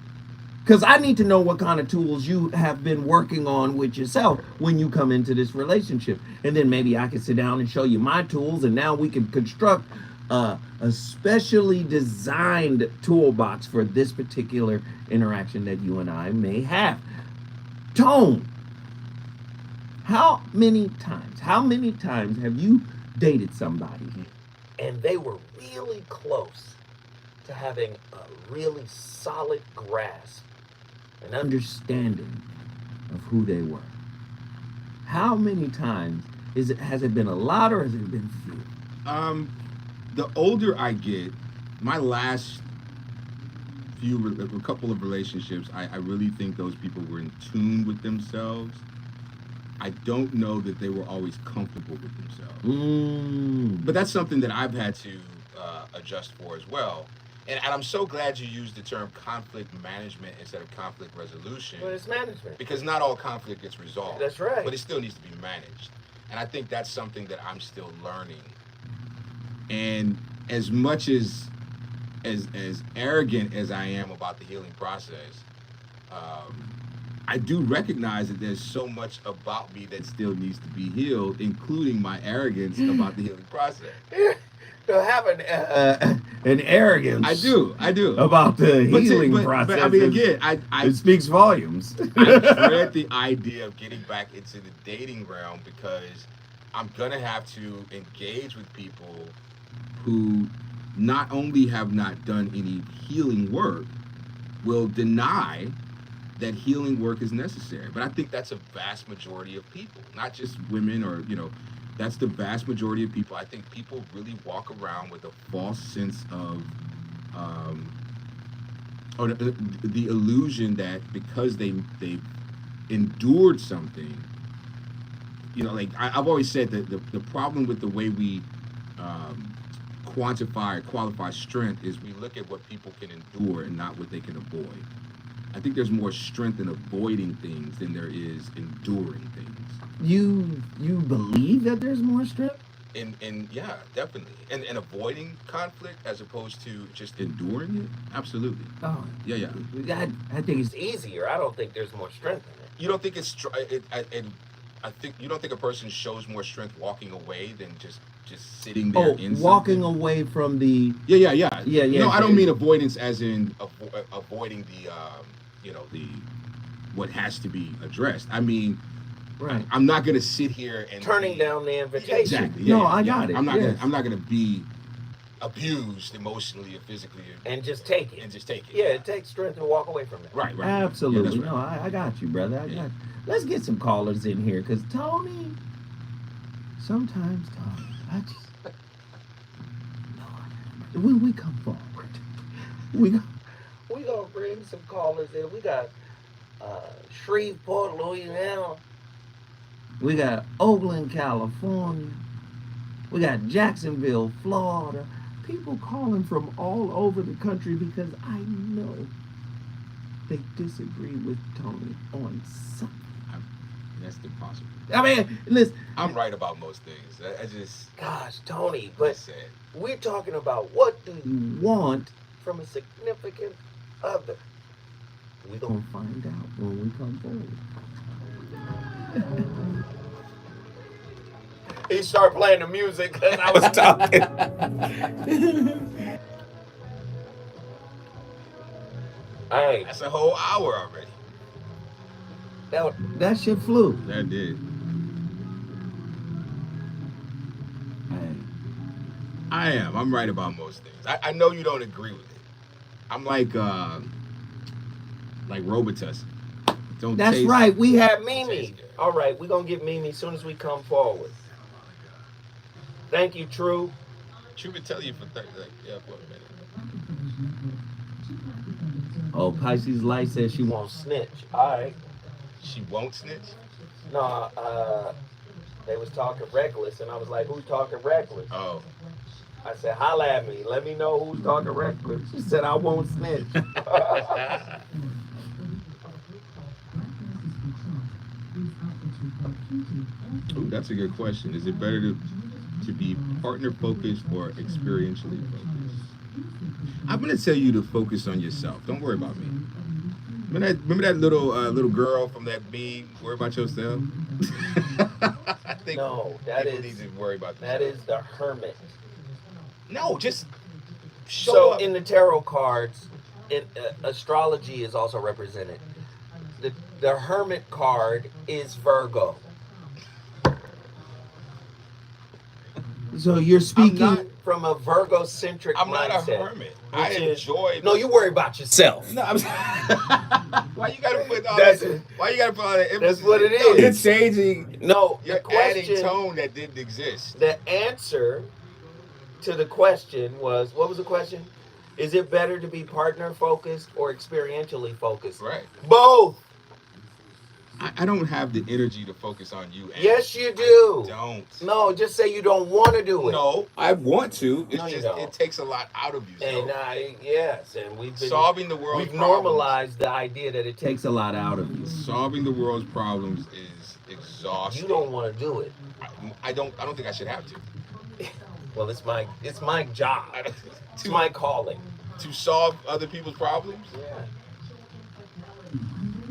Because I need to know what kind of tools you have been working on with yourself when you come into this relationship. And then maybe I can sit down and show you my tools, and now we can construct a specially designed toolbox for this particular interaction that you and I may have. Tone. How many times have you dated somebody and they were really close to having a really solid grasp and understanding of who they were? How many times has it been a lot, or has it been few? The older I get, my last a couple of relationships, I really think those people were in tune with themselves. I don't know that they were always comfortable with themselves. But that's something that I've had to adjust for as well. And I'm so glad you used the term conflict management instead of conflict resolution. Well, it's management. Because not all conflict gets resolved. That's right. But it still needs to be managed. And I think that's something that I'm still learning. And as much as arrogant as I am about the healing process, I do recognize that there's so much about me that still needs to be healed, including my arrogance about the healing process. To have an arrogance. I do. About the healing process. But I mean, again, it speaks volumes. I dread the idea of getting back into the dating realm because I'm going to have to engage with people who not only have not done any healing work, will deny that healing work is necessary. But I think that's a vast majority of people, not just women or, that's the vast majority of people. I think people really walk around with a false sense of, or the illusion that because they've endured something, like I've always said that the problem with the way we quantify or qualify strength is we look at what people can endure and not what they can avoid. I think there's more strength in avoiding things than there is enduring things. You believe that there's more strength? And yeah, definitely. And avoiding conflict as opposed to just enduring it? Absolutely. Oh. Yeah. I think it's easier. I don't think there's more strength in it. You don't think it's I think you don't think a person shows more strength walking away than just sitting there in walking something? away from the Yeah. No, I don't mean avoidance as in avoiding the the what has to be addressed. I mean, right. I'm not gonna sit here and turning down the invitation. Exactly. Yeah, I got it. I'm not gonna be abused emotionally or physically and just take it. Yeah, it takes strength to walk away from it. Right. Absolutely. Yeah, that's right. No, I got you, brother. I got you. Let's get some callers in here, because Tony, sometimes I just when we come forward, we gonna bring some callers in. We got Shreveport, Louisiana. We got Oakland, California. We got Jacksonville, Florida. People calling from all over the country because I know they disagree with Tony on something. That's impossible. I mean, listen. I'm right about most things. I just... Gosh, Tony, but we're talking about what do you want from a significant other. We're going to find out when we come forward. He started playing the music because I was talking. Hey, that's a whole hour already. That shit flew. That did. I am. I'm right about most things. I know you don't agree with it. I'm like Robitussin. That's right. We have Mimi. All right, we're going to get Mimi as soon as we come forward. Thank you, True. True would tell you for a minute. Oh, Pisces Light says she won't snitch. All right. She won't snitch? No, they was talking reckless, and I was like, who's talking reckless? Oh. I said, holla at me. Let me know who's talking reckless. She said, I won't snitch. Ooh, that's a good question. Is it better to be partner focused or experientially focused? I'm going to tell you to focus on yourself. Don't worry about me. Remember that little girl from that Be Worry About Yourself? I think No, that people is need to worry about that themselves. is the hermit. No, just show So up. in the tarot cards, astrology is also represented. The hermit card is Virgo. So you're speaking not- from a Virgo-centric I'm not a mindset. hermit. I which is- enjoy. No, you worry about yourself. No, why you gotta put all That's that? it. Why you gotta put all that emphasis? what it No, you're is. changing. No, You're the adding question, tone that didn't exist. the answer to the question was, what was the question? Is it better to be partner focused or experientially focused? Right. Both. I don't have the energy to focus on you. And Yes, you do. I don't. No, just say you don't want to do it. No, I want to. It's No, you just don't. it takes a lot out of you. And yes, and we've been solving the world's we've problems. normalized the idea that it takes a lot out of you. Solving the world's problems is exhausting. You don't want to do it. I don't think I should have to. Well, it's my job. It's my calling. To solve other people's problems? Yeah.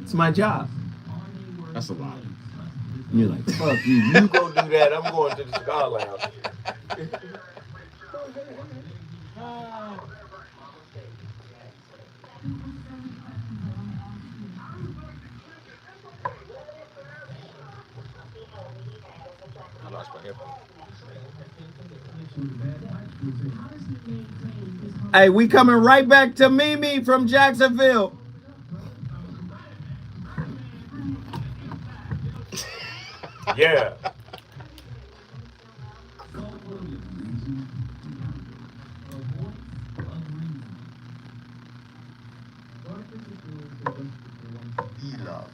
It's my job. That's a lot. And you're like, fuck you. You go do that. I'm going to the cigar lounge. I lost my headphone. Hey, we coming right back to Mimi from Jacksonville. Yeah. Be love.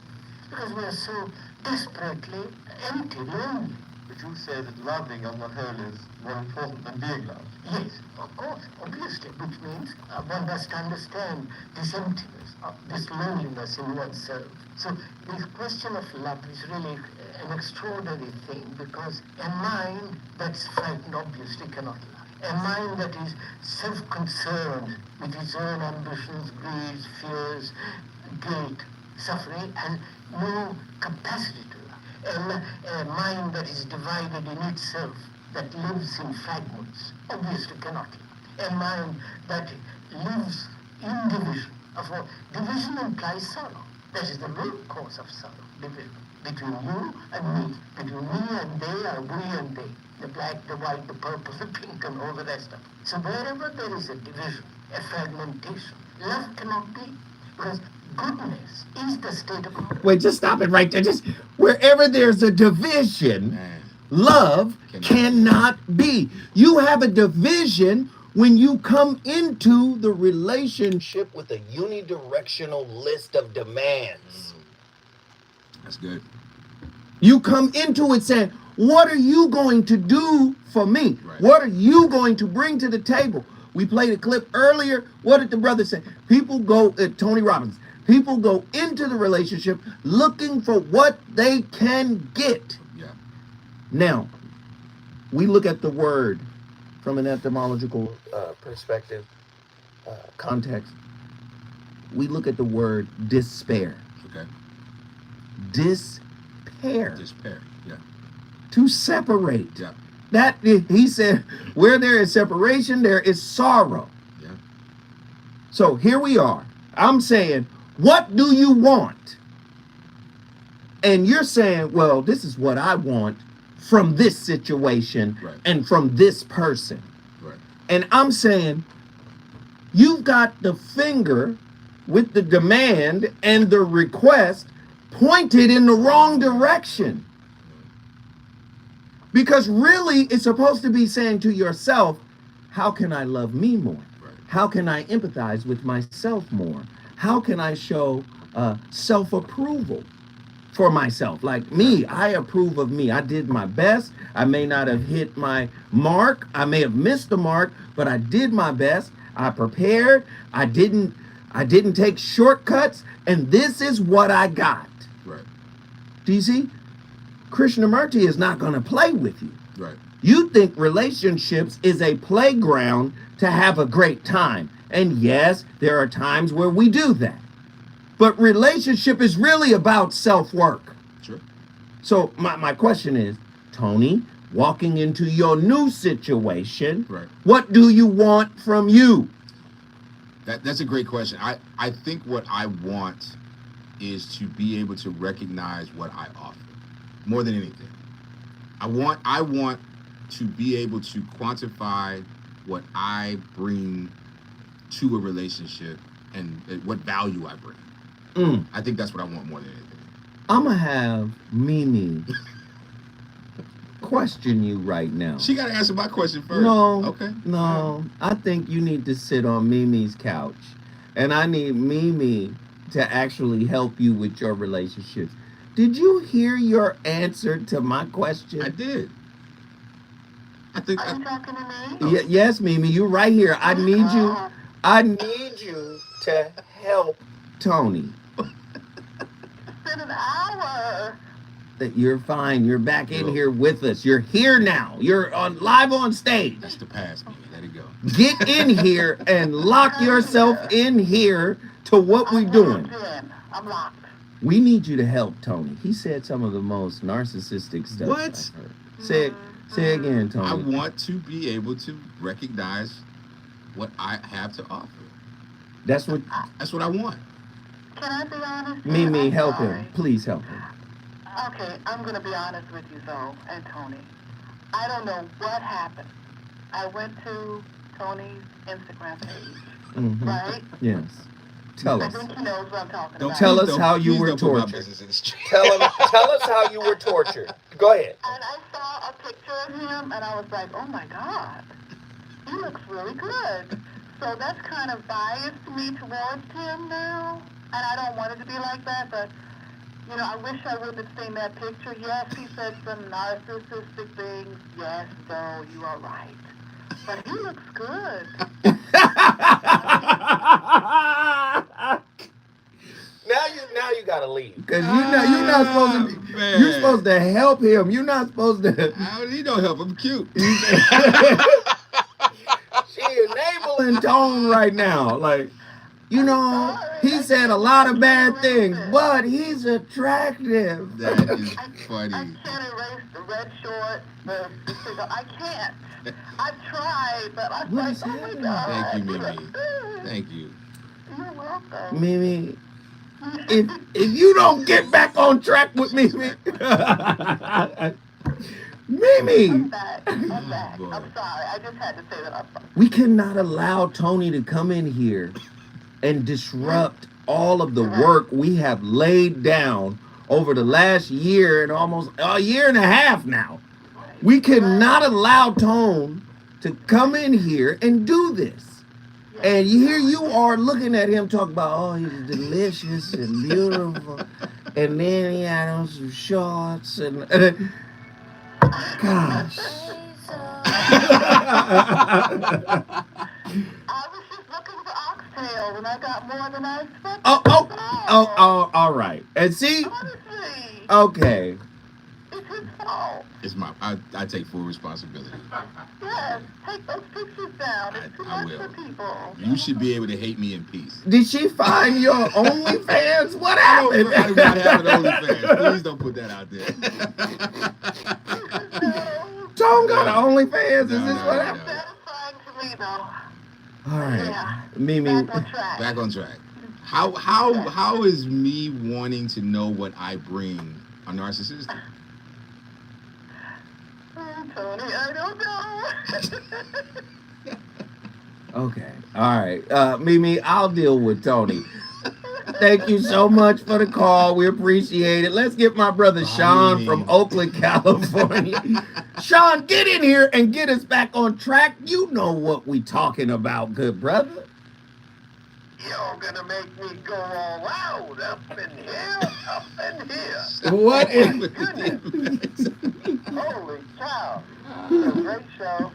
Because we are so desperately empty, lonely. But you say that loving on the whole is more important than being loved. Yes, of course, obviously, which means one must understand this emptiness, this loneliness in oneself. So the question of love is really an extraordinary thing because a mind that's frightened obviously cannot love. A mind that is self-concerned with its own ambitions, greeds, fears, guilt, suffering, has no capacity to love. A mind that is divided in itself, that lives in fragments, obviously cannot love. A mind that lives in division. Division implies sorrow. That is the root cause of sorrow, division. Between you and me, between me and they, or we and they. The black, the white, the purple, the pink, and all the rest of it. So wherever there is a division, a fragmentation, love cannot be. Because goodness is the state of... Wait, just stop it right there. Just wherever there's a division, love cannot be. You have a division when you come into the relationship with a unidirectional list of demands. That's good. You come into it saying, what are you going to do for me? Right. What are you going to bring to the table? We played a clip earlier. What did the brother say? People go, Tony Robbins, people go into the relationship looking for what they can get. Yeah. Now, we look at the word from an etymological perspective, context. We look at the word despair. Okay. Despair. Despair. Yeah. To separate. Yeah. That, he said, where there is separation, there is sorrow. Yeah. So here we are. I'm saying, what do you want? And you're saying, well, this is what I want from this situation Right. and from this person. Right. And I'm saying, you've got the finger with the demand and the request pointed in the wrong direction. Because really, it's supposed to be saying to yourself, how can I love me more? Right. How can I empathize with myself more? How can I show self-approval for myself? Like me, I approve of me. I did my best. I may not have hit my mark. I may have missed the mark, but I did my best. I prepared. I didn't take shortcuts. And this is what I got. Right. Do you see? Krishnamurti is not going to play with you. Right. You think relationships is a playground to have a great time. And yes, there are times where we do that. But relationship is really about self-work. Sure. So my question is, Tony, walking into your new situation, Right. what do you want from you? That's a great question. I think what I want is to be able to recognize what I offer more than anything. I want to be able to quantify what I bring to a relationship and what value I bring. I think that's what I want more than anything. I'm gonna have Mimi question you right now. She got to answer my question first. No, Okay. no. I think you need to sit on Mimi's couch, and I need Mimi to actually help you with your relationships. Did you hear your answer to my question? I did. I think. Are you talking to me? Yes, Mimi, you're right here. I need you. I need you to help Tony. It's been an hour. That you're fine. You're back in here with us. You're here now. You're on live on stage. That's the past, Mimi. Let it go. Get in here and lock yourself in here to what we're doing. I'm locked. We need you to help Tony. He said some of the most narcissistic stuff. What? I've heard. Say again, Tony. I want to be able to recognize what I have to offer. That's what I want. Can I be honest? Mimi, I'm help sorry. him. Please help him. Okay, I'm going to be honest with you, though, and Tony. I don't know what happened. I went to Tony's Instagram page, right? Yes. Tell us. I think he knows what I'm talking about. Tell us how you were tortured. Tell us how you were tortured. Go ahead. And I saw a picture of him, and I was like, oh, my God. He looks really good. So that's kind of biased me towards him now. And I don't want it to be like that, but... You know, I wish I would have seen that picture. Yes, he said some narcissistic things. Yes, so you are right. But he looks good. Now you gotta leave. Because you're not supposed to you're supposed to help him. You're not supposed to He don't help. I'm cute. She enabling Tone right now. Like, you know, he said a lot of bad things, but he's attractive. That is funny. I can't erase the red shorts, the I can't. I've tried, but I'm like, oh my God. Thank you, Mimi. Thank you. You're welcome. Mimi, if you don't get back on track with Mimi, Mimi. I'm back. I'm sorry. I just had to say that I'm sorry. We cannot allow Tony to come in here and disrupt all of the work we have laid down over the last year and almost a year and a half now. We cannot allow Tone to come in here and do this. And here you are looking at him talk about, oh, he's delicious and beautiful. And then he had on some shorts and gosh. And I got more than I expected. Oh, all right. And see? Honestly. Okay. It's his fault. It's I take full responsibility. Yes, take those pictures down. It's too much will. for people. You should be able to hate me in peace. Did she find your OnlyFans? What happened? I do not have an OnlyFans. Please don't put that out there. Tone got an OnlyFans? Is this what happened? Satisfying to me, though. All right. Yeah. Mimi. Back on track. How is me wanting to know what I bring a narcissist? Tony, I don't know. Okay. All right. Mimi, I'll deal with Tony. Thank you so much for the call. We appreciate it. Let's get my brother Sean from Oakland, California. Sean, get in here and get us back on track. You know what we talking about, good brother. You're gonna make me go all out up in here. What is Holy cow. It's a great show.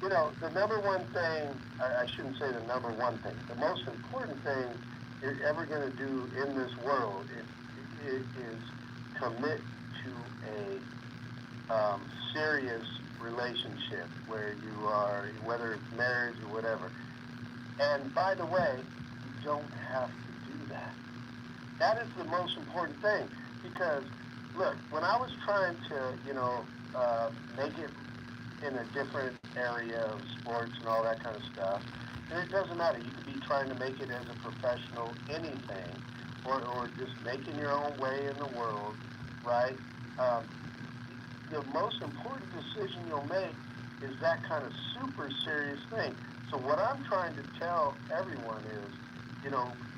You know, the number one thing, I shouldn't say the number one thing, the most important thing you're ever going to do in this world is commit to a serious relationship where you are, whether it's marriage or whatever. And by the way, you don't have to do that. That is the most important thing. Because, look, when I was trying to, make it in a different area of sports and all that kind of stuff, and it doesn't matter. You could be trying to make it as a professional, anything, or just making your own way in the world, right? Um, the most important decision you'll make is that kind of super serious thing. So what I'm trying to tell everyone is,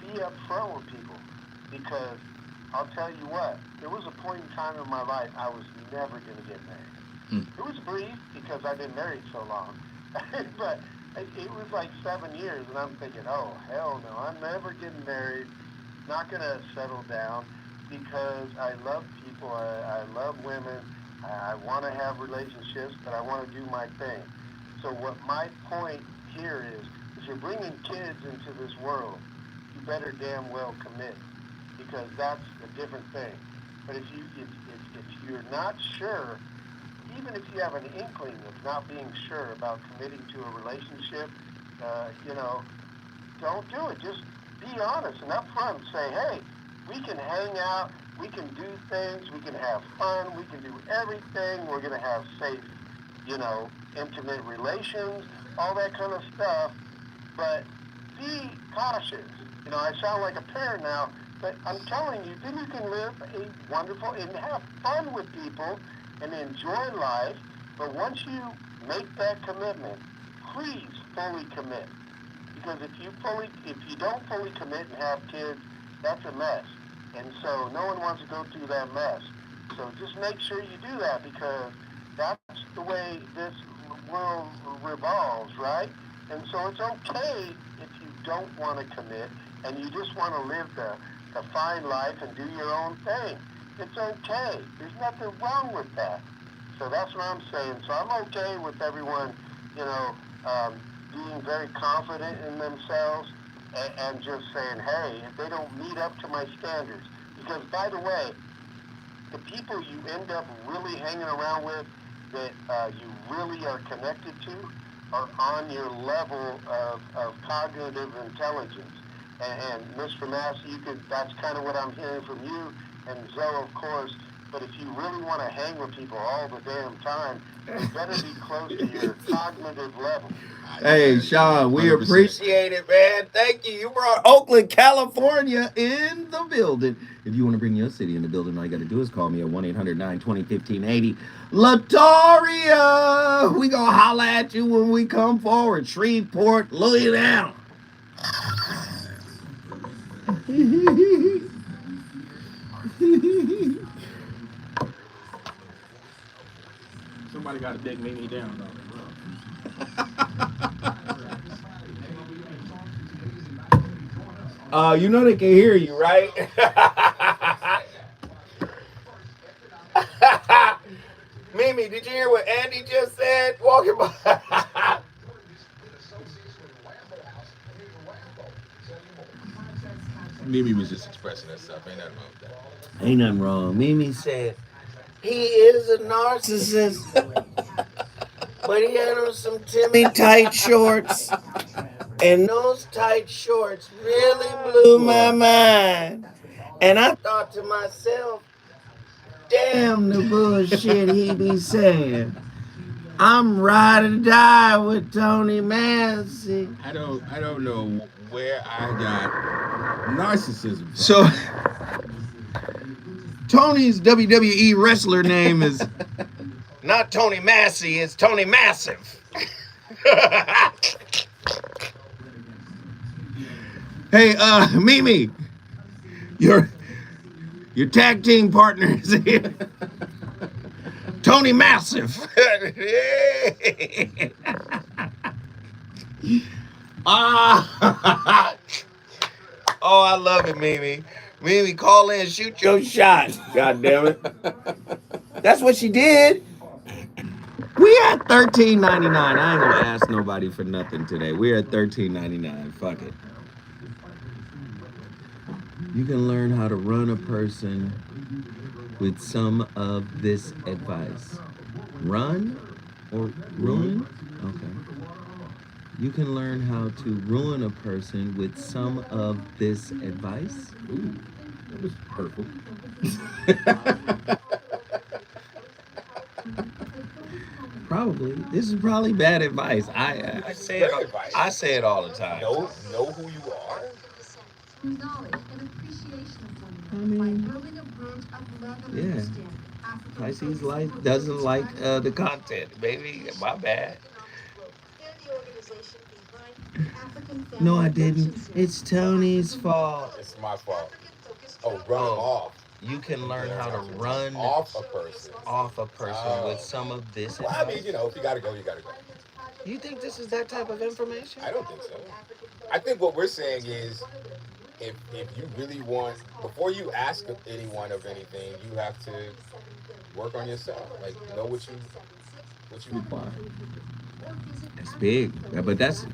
be upfront with people, because I'll tell you what, there was a point in time in my life I was never going to get married. It was brief because I've been married so long, but it was like 7 years, and I'm thinking, oh, hell no, I'm never getting married, not going to settle down, because I love people, I love women, I want to have relationships, but I want to do my thing. So what my point here is, if you're bringing kids into this world, you better damn well commit, because that's a different thing. But if you're not sure, even if you have an inkling of not being sure about committing to a relationship, don't do it. Just be honest and upfront and say, hey, we can hang out, we can do things, we can have fun, we can do everything, we're going to have safe, intimate relations, all that kind of stuff, but be cautious. I sound like a parent now, but I'm telling you, then you can live a wonderful and have fun with people and enjoy life. But once you make that commitment, please fully commit. Because if you don't fully commit and have kids, that's a mess. And so no one wants to go through that mess. So just make sure you do that, because that's the way this world revolves, right? And so it's okay if you don't want to commit and you just want to live the fine life and do your own thing. It's okay. There's nothing wrong with that. So that's what I'm saying. So I'm okay with everyone, being very confident in themselves and just saying, hey, if they don't meet up to my standards. Because, by the way, the people you end up really hanging around with that you really are connected to are on your level of cognitive intelligence. And Mr. Massey, that's kind of what I'm hearing from you, and Zoe, of course. But if you really want to hang with people all the damn time, you better be close to your cognitive level. Hey, Sean, we 100%. appreciate it, man. Thank you. You brought Oakland, California in the building. If you want to bring your city in the building, all you got to do is call me at 1-800-920-1580. Latoria, we going to holla at you when we come forward. Shreveport, Louisiana. Somebody got to dig me down, though. You know they can hear you, right? Mimi, did you hear what Andy just said? Walking by. Mimi was just expressing herself. Ain't nothing wrong with that. Ain't nothing wrong. Mimi said he is a narcissist, but he had on some Timmy tight shorts, and those tight shorts really blew my mind. And I thought to myself, damn the bullshit he be saying. I'm ride or die with Tony Massey. I don't know where I got narcissism from. So Tony's WWE wrestler name is not Tony Massey, it's Tony Massive. Hey, Mimi, your tag team partner is here. Tony Massive. Ah. Oh, I love it, Mimi. Mimi, call in, shoot your shot. God damn it. That's what she did. We at $13.99. I ain't gonna ask nobody for nothing today. We're at $13.99. Fuck it. You can learn how to run a person with some of this advice. Run or ruin? Okay. You can learn how to ruin a person with some of this advice. Ooh, that was hurtful. Probably. This is probably bad advice. I This is say it. great advice. I say it all the time. Know who you are. Knowledge and appreciation of one I another by mean, building a bridge of love and yeah. understanding. Pisces life doesn't like the content, baby. My bad. No, I didn't. It's Tony's fault. It's my fault. Oh, run Oh, off. you can You learn can how to run run off a person. off a person with Oh. some of this Well, I mean, advice. if you gotta go, you gotta go. You think this is that type of information? I don't think so. I think what we're saying is, if you really want, before you ask of anyone of anything, you have to work on yourself. Like, know what you require. That's big. But that's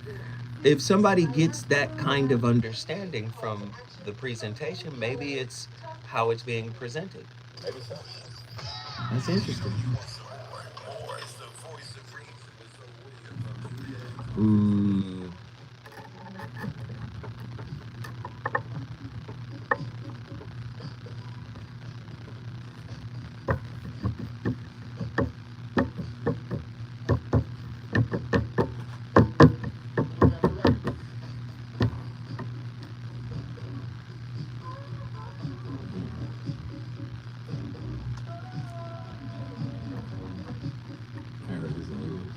if somebody gets that kind of understanding from the presentation, maybe it's how it's being presented. Maybe so. That's interesting. Ooh. I heard this in yours.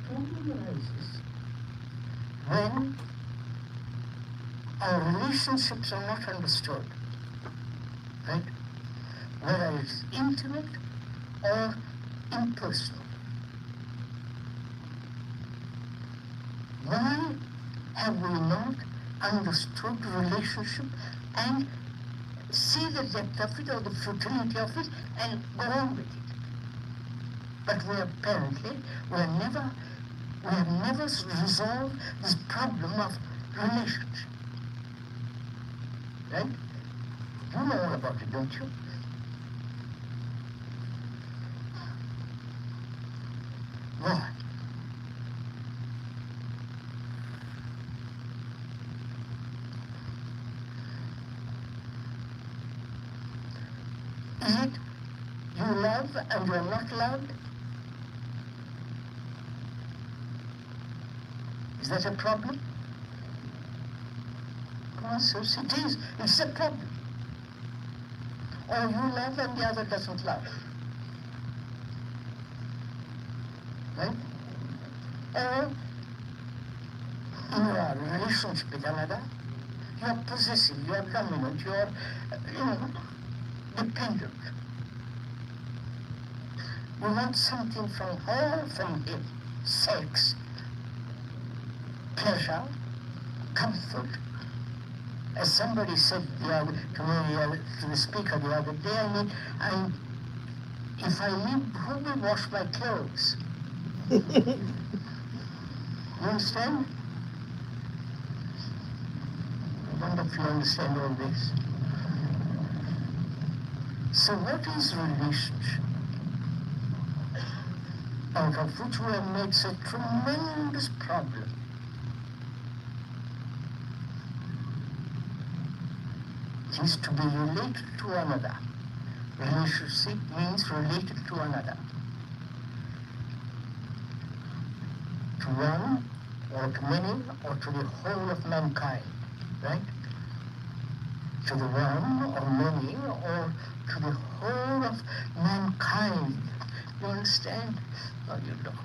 Don't you realize this? When our relationships are not understood, right? Whether it's intimate or impersonal. Why have we not understood relationship and see the depth of it or the futility of it and go on with it? But we have never resolved this problem of relationship. Right? You know all about it, don't you? Why? Is it you love and you're not loved? Is that a problem? Answers, it is. It's a problem. Or you love and the other doesn't love. Right? Or in your relationship with another, you're possessive, you're dominant, you're, dependent. You want something from her, from him. Sex, pleasure, comfort. As somebody said the other, to the speaker the other day, if I leave, who will wash my clothes? You understand? I wonder if you understand all this. So what is relationship? Out of which we have made such a tremendous problem. It is to be related to another. Relationship means related to another. To one, or to many, or to the whole of mankind. Right? to the one or many or to the whole of mankind. You understand? No, you don't.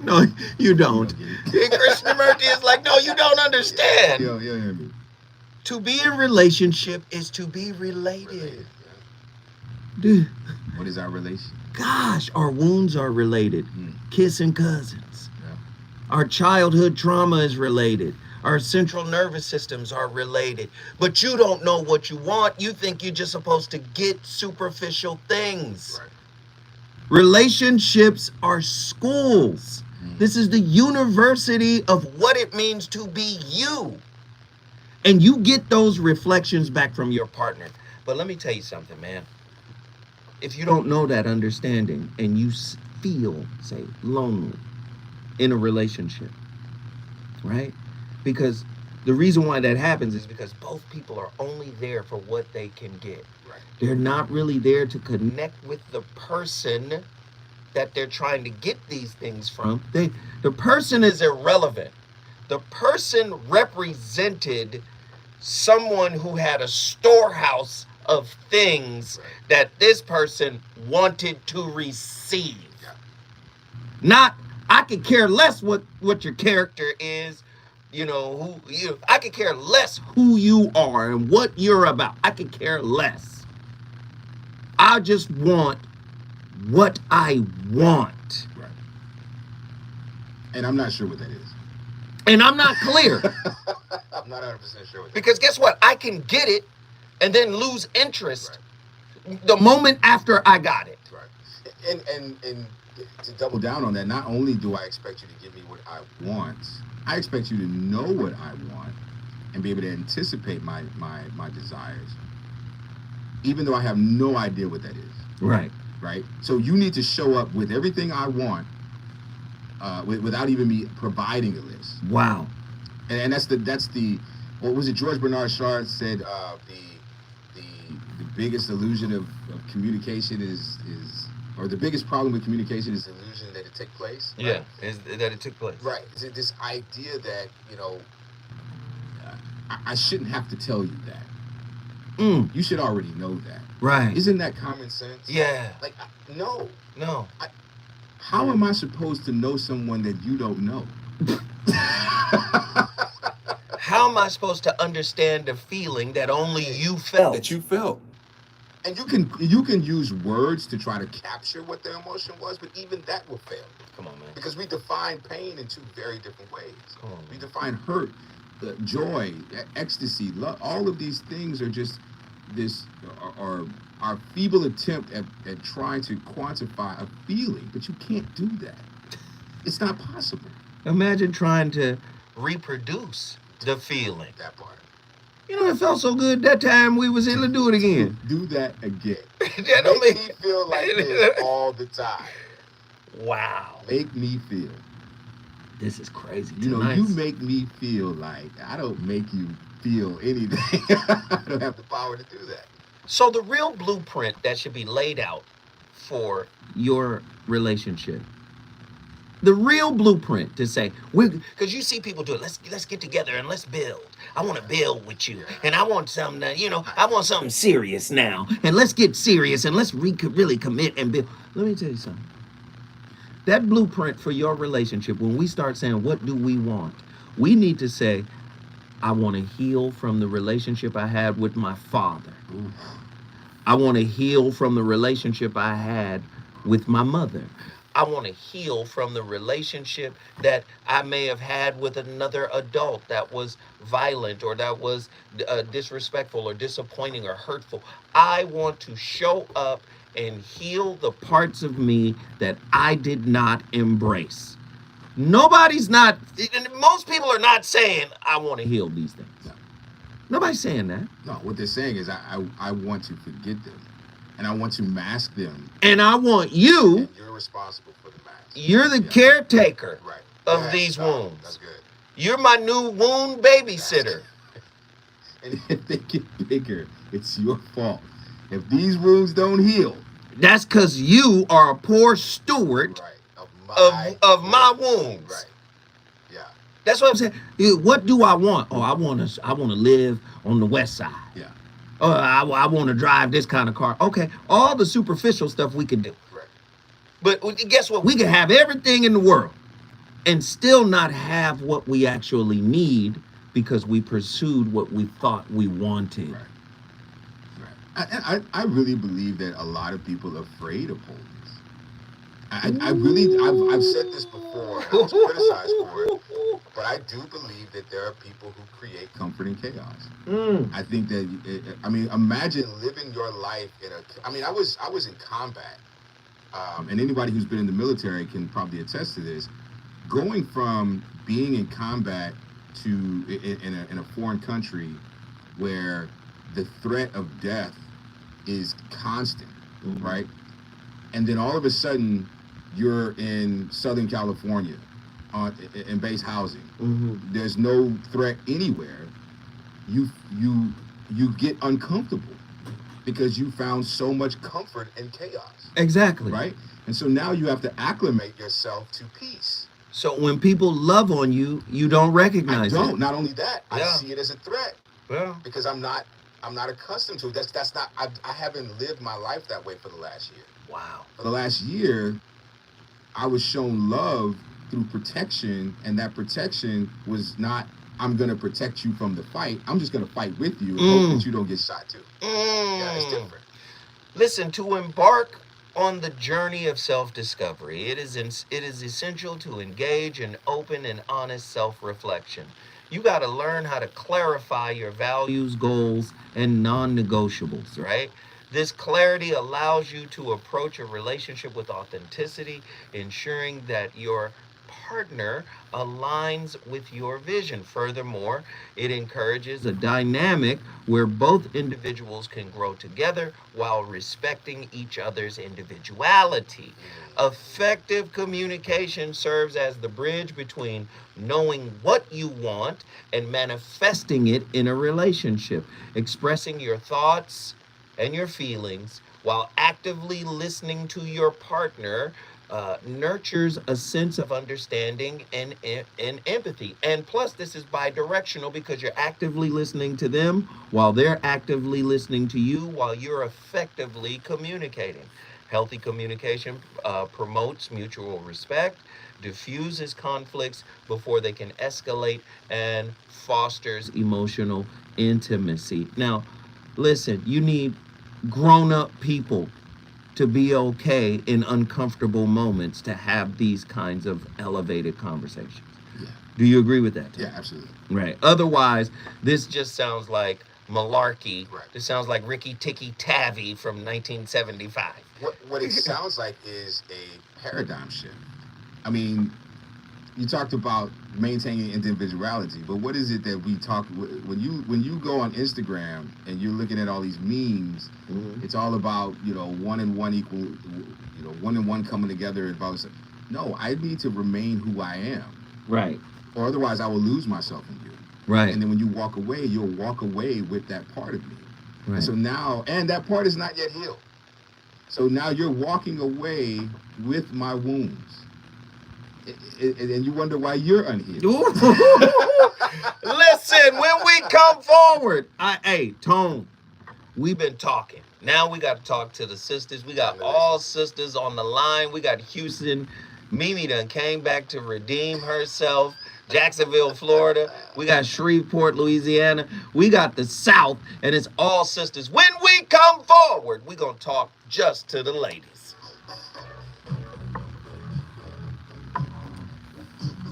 No, you don't. You don't get And Krishnamurti is like, no, you don't understand. Yo, hear me. To be in relationship is to be related. Dude, What is our relation? gosh, our wounds are related. Kissing cousins. Yeah. Our childhood trauma is related. Our central nervous systems are related. But you don't know what you want. You think you're just supposed to get superficial things. Right. Relationships are schools. This is the university of what it means to be you. And you get those reflections back from your partner. But let me tell you something, man. If you don't know that understanding and you feel, say, lonely in a relationship, right? Because the reason why that happens is because both people are only there for what they can get. Right. They're not really there to connect with the person that they're trying to get these things from. The person is irrelevant. The person represented someone who had a storehouse of things that this person wanted to receive. Not, I could care less what your character is, I could care less who you are and what you're about. I could care less. I just want what I want. Right. And I'm not sure what that is. And I'm not clear. I'm not 100% sure what that Because guess what? I can get it and then lose interest the moment after I got it. Right. And to double down on that, not only do I expect you to give me what I want, I expect you to know what I want and be able to anticipate my desires, even though I have no idea what that is. Right. Right? So you need to show up with everything I want without even me providing a list. Wow. And that's the what was it George Bernard Shaw said, the biggest illusion of communication is or the biggest problem with communication is the illusion that it took place. Yeah, is that it took place. Right. It's this idea that, I shouldn't have to tell you that. You should already know that. Right. Isn't that common sense? Yeah. Like, no. How am I supposed to know someone that you don't know? How am I supposed to understand a feeling that only you felt? That you felt. And you can use words to try to capture what their emotion was, but even that will fail. Come on, man. Because we define pain in two very different ways. Come on, man. We define hurt, joy, ecstasy, love. All of these things are just are our feeble attempt at trying to quantify a feeling, but you can't do that. It's not possible. Imagine trying to reproduce the feeling. That part. It felt so good that time we was able to do it again. Do that again. That don't Make me feel like this all the time. Wow. Make me feel. This is crazy. You make me feel like I don't make you feel anything. I don't have the power to do that. So the real blueprint that should be laid out for your relationship, the real blueprint to say, because you see people do it, let's get together and let's build. I want to build with you, and I want something that, I want something serious now, and let's get serious and let's really commit and build. Let me tell you something. That blueprint for your relationship, when we start saying, what do we want? We need to say, I want to heal from the relationship I had with my father. I want to heal from the relationship I had with my mother. I want to heal from the relationship that I may have had with another adult that was violent or that was disrespectful or disappointing or hurtful. I want to show up and heal the parts of me that I did not embrace. Most people are not saying, I want to heal these things. No. Nobody's saying that. No, what they're saying is I want to forget them. And I want to mask them. And I want you. And you're responsible for the mask. You're the caretaker of Yes, these wounds. That's good. You're my new wound babysitter. And if they get bigger, it's your fault. If these wounds don't heal, that's because you are a poor steward of my wounds. Right. Yeah. That's what I'm saying. What do I want? Oh, I want to live on the west side. Yeah. Oh, I want to drive this kind of car. Okay, all the superficial stuff we can do. Right. But guess what? We can have everything in the world and still not have what we actually need because we pursued what we thought we wanted. Right. I really believe that a lot of people are afraid of wholeness. I've said this before, and I was criticized for it, but I do believe that there are people who create comfort in chaos. I think that, imagine living your life I was in combat, and anybody who's been in the military can probably attest to this. Going from being in combat to in a foreign country where the threat of death is constant, right? And then all of a sudden, you're in Southern California in base housing. There's no threat anywhere. You get uncomfortable because you found so much comfort in chaos. Exactly. Right? And so now you have to acclimate yourself to peace. So when people love on you, you don't recognize it. I don't. Not only that, I Yeah. see it as a threat. Yeah. Because I'm not accustomed to it. That's not. I haven't lived my life that way for the last year. Wow. For the last year, I was shown love through protection, and that protection was not, I'm going to protect you from the fight. I'm just going to fight with you and hope that you don't get shot too. Yeah, it's different. Listen, to embark on the journey of self-discovery, it is essential to engage in open and honest self-reflection. You got to learn how to clarify your values, goals, and non-negotiables, right? This clarity allows you to approach a relationship with authenticity, ensuring that your partner aligns with your vision. Furthermore, it encourages a dynamic where both individuals can grow together while respecting each other's individuality. Effective communication serves as the bridge between knowing what you want and manifesting it in a relationship. Expressing your thoughts and your feelings while actively listening to your partner nurtures a sense of understanding and empathy. And plus, this is bi-directional because you're actively listening to them while they're actively listening to you while you're effectively communicating. Healthy communication promotes mutual respect, diffuses conflicts before they can escalate, and fosters emotional intimacy. Now, listen, you need grown-up people to be okay in uncomfortable moments to have these kinds of elevated conversations. Yeah. Do you agree with that, Tim? Yeah, absolutely. Right. Otherwise, this just sounds like malarkey. Right. This sounds like Ricky Tikki Tavi from 1975. What it sounds like is a paradigm shift. I mean, you talked about maintaining individuality, but what is it that we talk when you go on Instagram and you're looking at all these memes? It's all about one and one equal, one and one coming together. No, I need to remain who I am, Right. or otherwise I will lose myself in you. Right. And then when you walk away, you'll walk away with that part of me. Right. And so now, and that part is not yet healed. So now you're walking away with my wounds. And you wonder why you're unhealed. Listen, when we come forward, hey, Tone, we've been talking. Now we got to talk to the sisters. We got all sisters on the line. We got Houston. Mimi done came back to redeem herself. Jacksonville, Florida. We got Shreveport, Louisiana. We got the South, and it's all sisters. When we come forward, we're going to talk just to the ladies.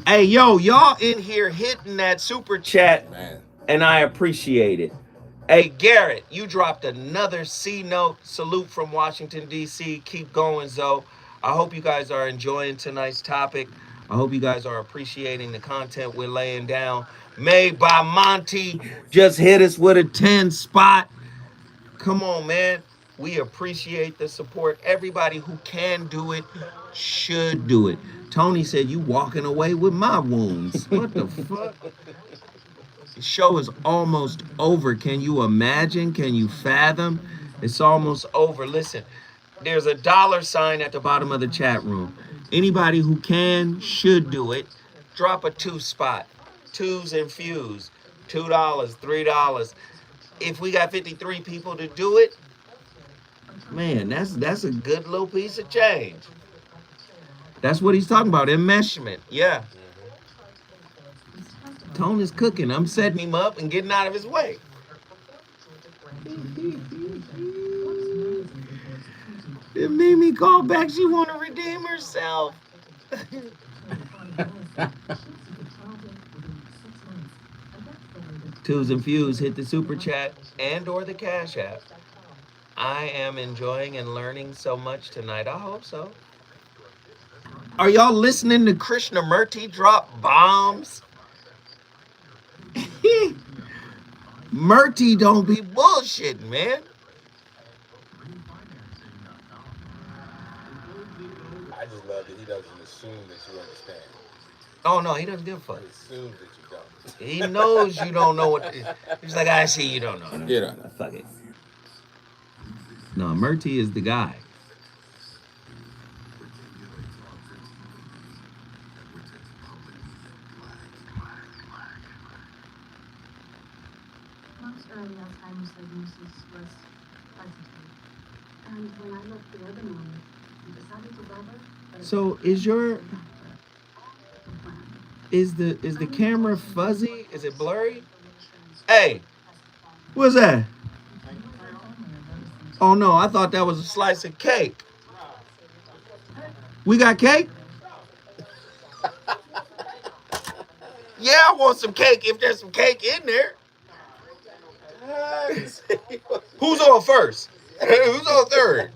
Hey, yo, y'all in here hitting that super chat, Man. and I appreciate it. Hey, Garrett, you dropped another C note. Salute from Washington, D.C. Keep going, Zoe. I hope you guys are enjoying tonight's topic. I hope you guys are appreciating the content we're laying down. Made by Monty just hit us with a 10 spot. Come on, man. We appreciate the support. Everybody who can do it should do it. Tony said you walking away with my wounds. What the fuck? The show is almost over. Can you imagine? Can you fathom? It's almost over. Listen, there's a $ at the bottom of the chat room. Anybody who can should do it. Drop a 2 spot. Twos and fews. $2, $3. if we got 53 people to do it, man, that's a good little piece of change. That's what he's talking about, enmeshment. Yeah. Tone is cooking. I'm setting him up and getting out of his way. It made me call back. She want to redeem herself. Twos and Fuse, hit the super chat and or the cash app. I am enjoying and learning so much tonight. I hope so. Are y'all listening to Krishnamurti drop bombs? Murti don't be bullshitting, man. I just love that he doesn't assume that you understand. Oh no, he doesn't give a fuck. He assumes that you don't. He knows you don't know what. He's like, I see you don't know. You don't know. Fuck it. No, Murti is the guy. Mom's early Alzheimer's diagnosis was positive. And when I looked the other morning, we decided to bother. So is the camera fuzzy? Is it blurry? Hey, what's that? Oh no, I thought that was a slice of cake. We got cake? Yeah, I want some cake if there's some cake in there. Who's on first? Who's on third?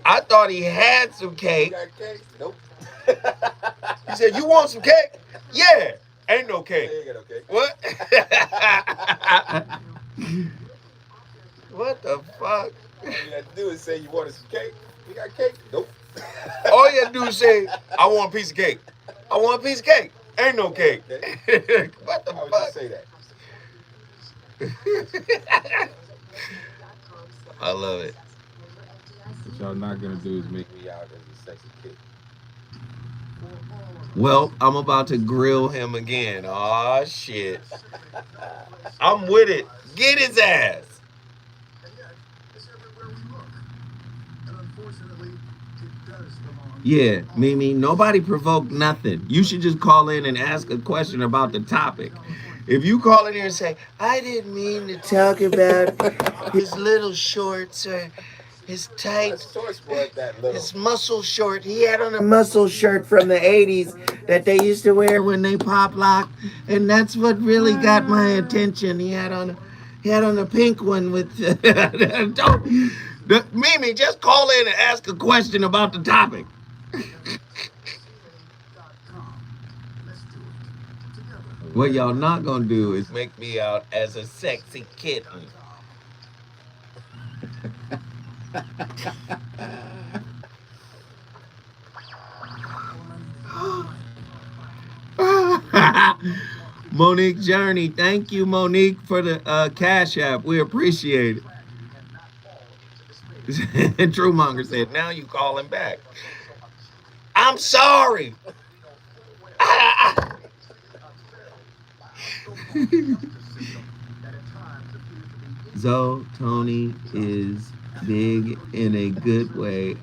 I thought he had some cake. Nope. He said, "You want some cake?" Yeah. Ain't no cake. Ain't got no cake. What? What the fuck? All you have to do is say you wanted some cake. We got cake. Nope. All you have to do is say, "I want a piece of cake." I want a piece of cake. Ain't no cake. What the Why would fuck? you say that? I love it. What y'all not gonna do is make me out as a sexy kid. Well, I'm about to grill him again. Aw, shit. I'm with it. Get his ass. Yeah, Mimi, nobody provoked nothing. You should just call in and ask a question about the topic. If you call in here and say, I didn't mean to talk about his little shorts or his tight, his muscle short. He had on a muscle shirt from the 80s that they used to wear when they pop locked. And that's what really got my attention. He had on a pink one with... Mimi, just call in and ask a question about the topic. What y'all not gonna do is make me out as a sexy kitten. Monique Journey, thank you, Monique, for the Cash App. We appreciate it. Truemonger said, now you calling back. I'm sorry. Zoe, Tony is big in a good way.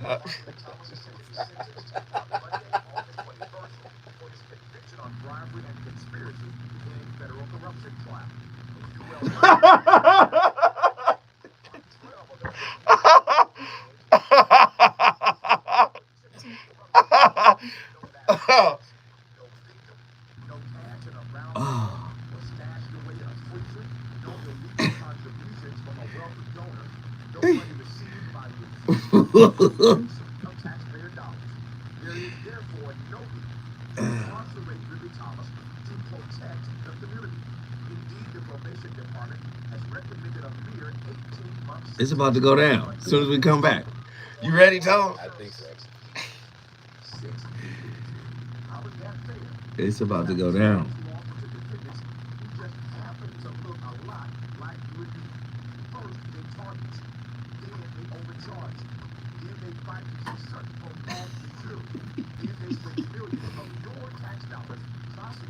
It's about to go down as soon as we come back. You ready, Tom? I think so. It's about to go down.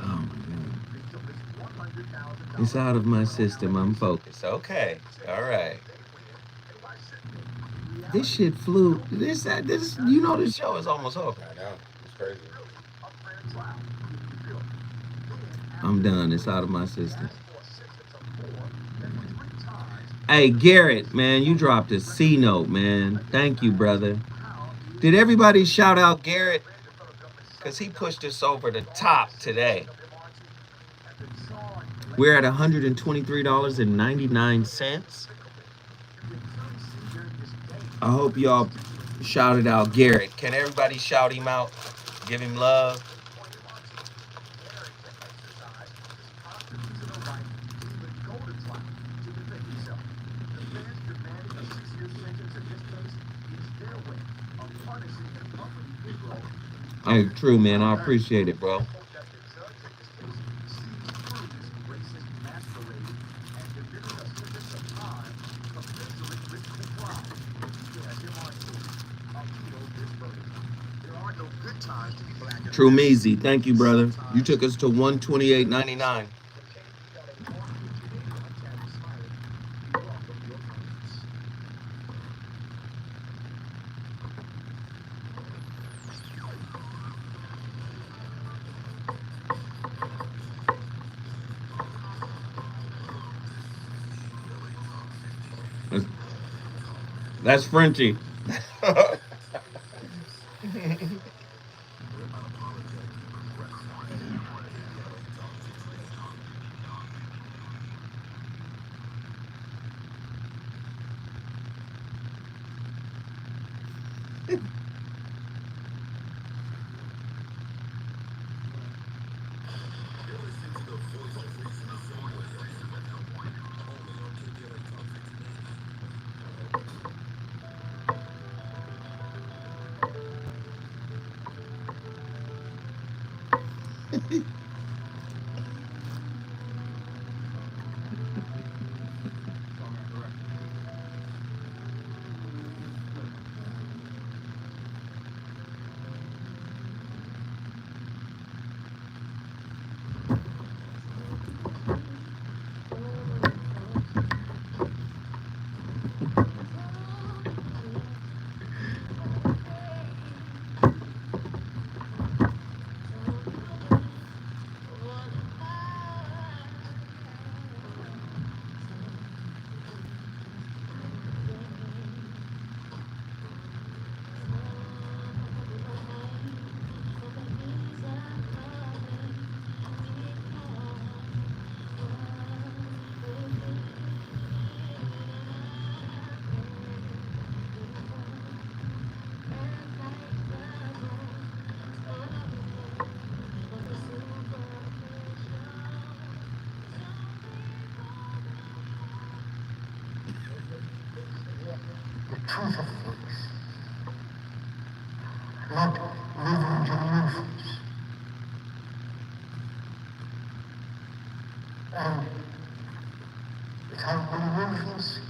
Oh my God. It's out of my system. I'm focused. Okay. All right. This shit flew. This. You know, this show is almost over. I know. It's crazy. I'm done. It's out of my system. Hey, Garrett, man, you dropped a C note, man. Thank you, brother. Did everybody shout out Garrett? Because he pushed us over the top today. We're at $123.99. I hope y'all shouted out Garrett. Can everybody shout him out? Give him love. Hey, true, man. I appreciate it, bro. True Measy, thank you, brother. You took us to $128.99. That's Frenchie. The truth of things, not living delusions. And without delusions,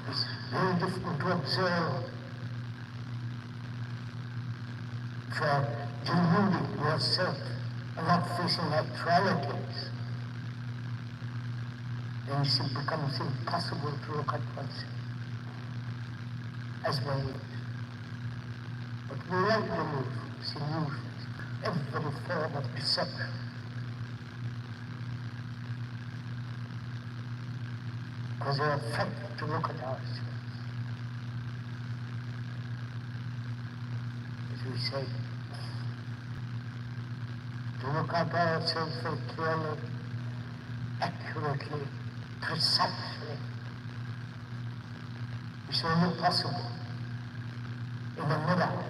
it's very difficult to observe. For deluding yourself and not facing actualities, then it becomes impossible to look at oneself as one is. But we like delusions, illusions, every form of deception. Because they're effective to look at ourselves. As we say, to look at ourselves very clearly, accurately, precisely, is only possible in the middle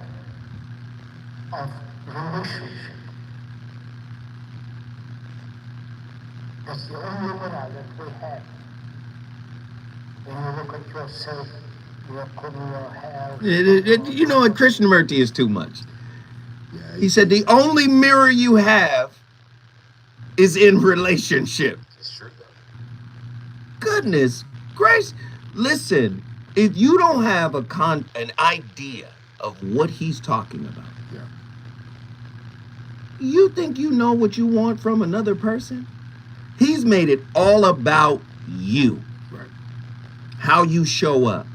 of relationship. That's the only mirror that we have. When you look at yourself, you're putting your hair. You know what? Krishnamurti is too much. Yeah, He said the only mirror you have is in relationship. it's true. Goodness gracious. Listen, if you don't have an idea of what he's talking about, Yeah. You think you know what you want from another person? He's made it all about you. Right. How you show up.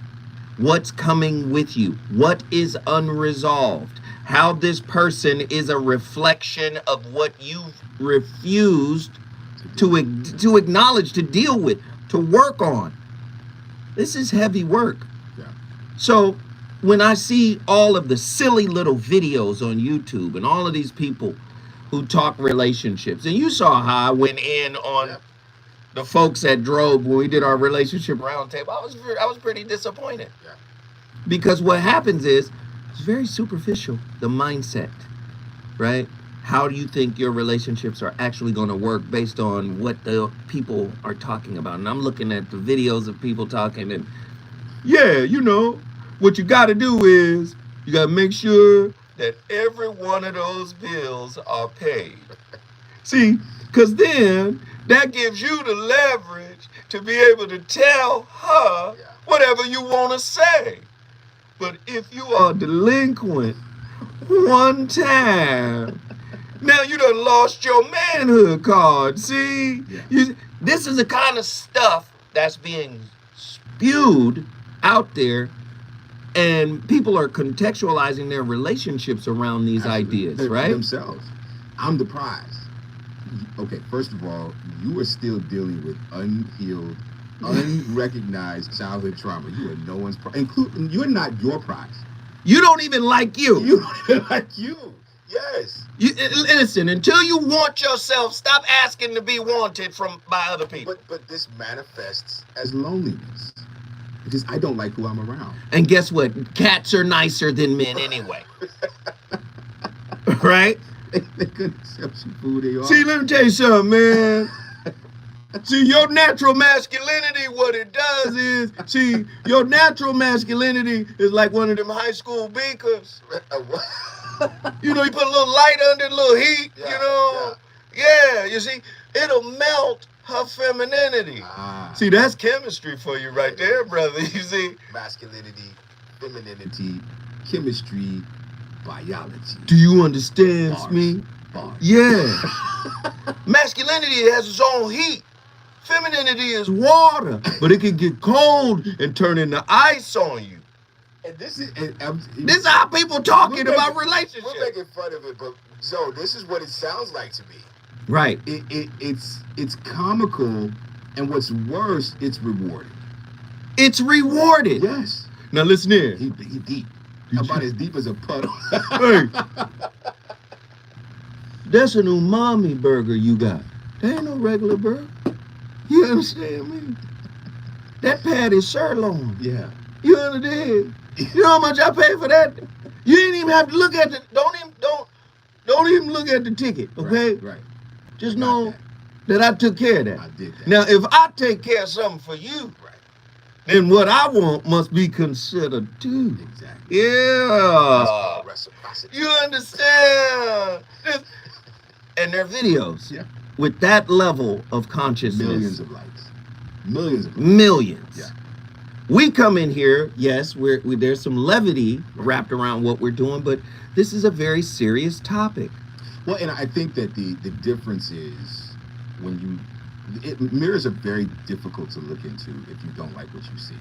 What's coming with you? What is unresolved? How this person is a reflection of what you've refused to acknowledge, to deal with, to work on. This is heavy work. Yeah. So when I see all of the silly little videos on YouTube and all of these people who talk relationships, and you saw how I went in on the folks that drove when we did our relationship roundtable, I was pretty disappointed. Yeah. Because what happens is it's very superficial, the mindset, right? How do you think your relationships are actually going to work based on what the people are talking about? And I'm looking at the videos of people talking, and yeah, you know, what you got to do is you got to make sure that every one of those bills are paid. See, because then that gives you the leverage to be able to tell her whatever you want to say. But if you are delinquent one time, now you done lost your manhood card. See, this is the kind of stuff that's being spewed out there, and people are contextualizing their relationships around these ideas, right? Themselves. I'm the prize. Okay, first of all, you are still dealing with unhealed, unrecognized childhood trauma. You are no one's prize. Including, you're not your prize. You don't even like you. You don't even like you. Yes. Listen, until you want yourself, stop asking to be wanted by other people. But this manifests as loneliness. Because I don't like who I'm around. And guess what? Cats are nicer than men anyway. Right? They couldn't accept you for who they are. See, let me tell you something, man. See, your natural masculinity, what it does is, see, your natural masculinity is like one of them high school beakers. You know, you put a little light under, a little heat, you know. Yeah, you see, it'll melt her femininity. See, that's chemistry for you right there, brother. You see, masculinity, femininity, chemistry, biology. Do you understand me? Bars. Yeah. Masculinity has its own heat. Femininity is water, but it can get cold and turn into ice on you. And this is how people talking about relationships. We're making fun of it, but Zoe, this is what it sounds like to me. Right. It's comical, and what's worse, it's rewarding. It's rewarded. Yes. Now listen here. He deep. About as deep as a puddle. Hey. That's an umami burger you got. That ain't no regular burger. You understand me? That patty sirloin. Yeah. You understand? You know how much I paid for that? You didn't even have to look at the don't even look at the ticket, okay? Right. Just know that I took care of that. I did that. Now if I take care of something for you, then what I want must be considered too. Exactly. Yeah. Reciprocity. You understand? And their videos with that level of consciousness. Millions of likes. Millions. Millions. Yeah. We come in here, yes, there's some levity wrapped around what we're doing, but this is a very serious topic. Well, and I think that the difference is mirrors are very difficult to look into if you don't like what you see.